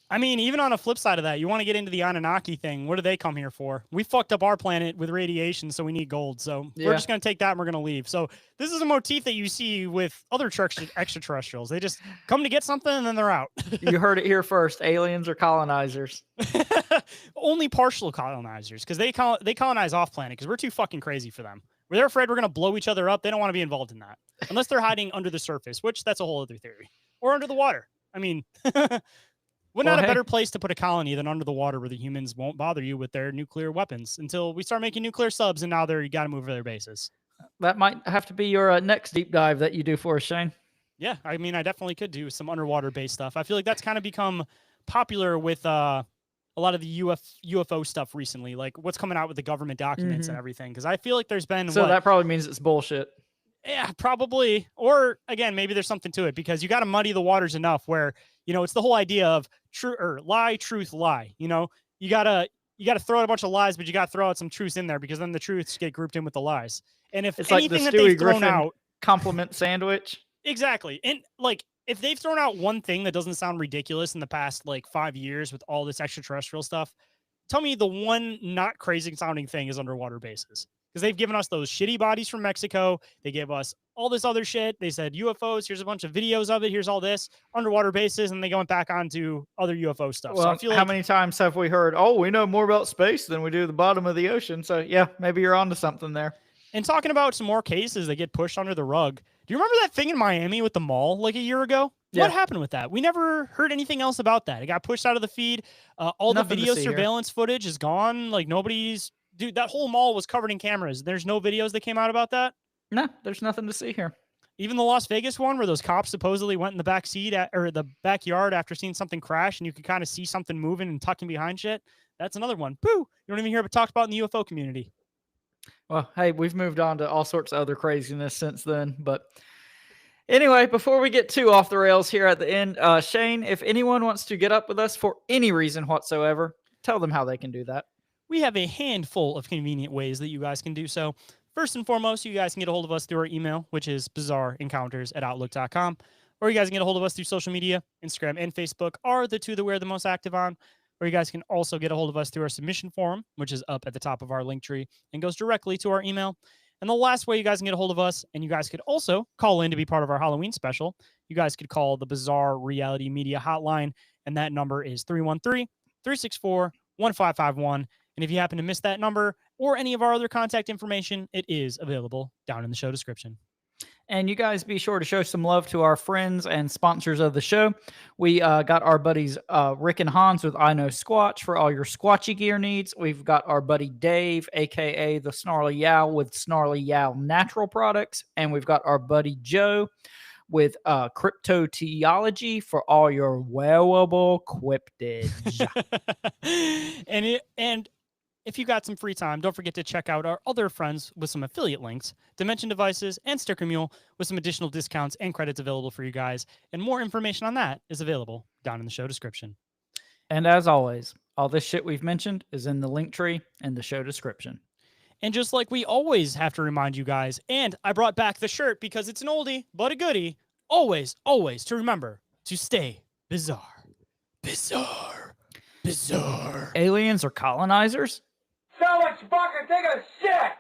S1: I mean, even on a flip side of that, you want to get into the Anunnaki thing. What do they come here for? We fucked up our planet with radiation, so we need gold. So we're just going to take that and we're going to leave. So this is a motif that you see with other extraterrestrials. They just come to get something and then they're out.
S3: You heard it here first. Aliens are colonizers.
S1: Only partial colonizers because they colonize off planet because we're too fucking crazy for them. They're afraid we're going to blow each other up. They don't want to be involved in that unless they're hiding under the surface, which that's a whole other theory, or under the water. I mean, not a better place to put a colony than under the water where the humans won't bother you with their nuclear weapons until we start making nuclear subs and now you got to move their bases.
S3: That might have to be your next deep dive that you do for us, Shane.
S1: Yeah, I mean, I definitely could do some underwater based stuff. I feel like that's kind of become popular with a lot of the UFO stuff recently, like what's coming out with the government documents and everything. Because I feel like there's been
S3: that probably means it's bullshit.
S1: Yeah, probably. Or again, maybe there's something to it because you got to muddy the waters enough where, it's the whole idea of true or lie, truth, lie. You got to throw out a bunch of lies, but you got to throw out some truths in there because then the truths get grouped in with the lies. And if
S3: it's
S1: anything
S3: like
S1: that they've thrown out,
S3: compliment sandwich.
S1: Exactly. And like, if they've thrown out one thing that doesn't sound ridiculous in the past, 5 years with all this extraterrestrial stuff, tell me the one not crazy sounding thing is underwater bases. Because they've given us those shitty bodies from Mexico. They gave us all this other shit. They said UFOs. Here's a bunch of videos of it. Here's all this underwater bases. And they went back onto other UFO stuff.
S3: Well,
S1: so I feel
S3: how many times have we heard, we know more about space than we do the bottom of the ocean. So yeah, maybe you're onto something there.
S1: And talking about some more cases that get pushed under the rug. Do you remember that thing in Miami with the mall like a year ago?
S3: Yeah.
S1: What happened with that? We never heard anything else about that. It got pushed out of the feed. All
S3: Nothing
S1: the
S3: to
S1: video
S3: see here.
S1: surveillance footage is gone. Like nobody's dude. That whole mall was covered in cameras. There's no videos that came out about that.
S3: No, there's nothing to see here.
S1: Even the Las Vegas one, where those cops supposedly went in the back seat or the backyard after seeing something crash, and you could kind of see something moving and tucking behind shit. That's another one. Pooh! You don't even hear it talked about in the UFO community.
S3: Well, hey, we've moved on to all sorts of other craziness since then. But anyway, before we get too off the rails here at the end, Shane, if anyone wants to get up with us for any reason whatsoever, tell them how they can do that.
S1: We have a handful of convenient ways that you guys can do so. First and foremost, you guys can get a hold of us through our email, which is bizarreencounters@outlook.com. Or you guys can get a hold of us through social media. Instagram and Facebook are the two that we're the most active on. Or you guys can also get a hold of us through our submission forum, which is up at the top of our link tree and goes directly to our email. And the last way you guys can get a hold of us, and you guys could also call in to be part of our Halloween special, you guys could call the Bizarre Reality Media Hotline, and that number is 313-364-1551. And if you happen to miss that number or any of our other contact information, it is available down in the show description.
S3: And you guys be sure to show some love to our friends and sponsors of the show. We got our buddies Rick and Hans with I Know Squatch for all your Squatchy gear needs. We've got our buddy Dave, a.k.a. the Snarly Yow, with Snarly Yow Natural Products. And we've got our buddy Joe with Cryptoteology for all your wearable cryptids.
S1: And if you got some free time, don't forget to check out our other friends with some affiliate links, Dimension Devices and Sticker Mule, with some additional discounts and credits available for you guys. And more information on that is available down in the show description.
S3: And as always, all this shit we've mentioned is in the link tree in the show description.
S1: And just like we always have to remind you guys, and I brought back the shirt because it's an oldie but a goodie, always to remember to stay bizarre. Bizarre. Bizarre.
S3: Aliens or colonizers?
S2: So much fucking take a shit!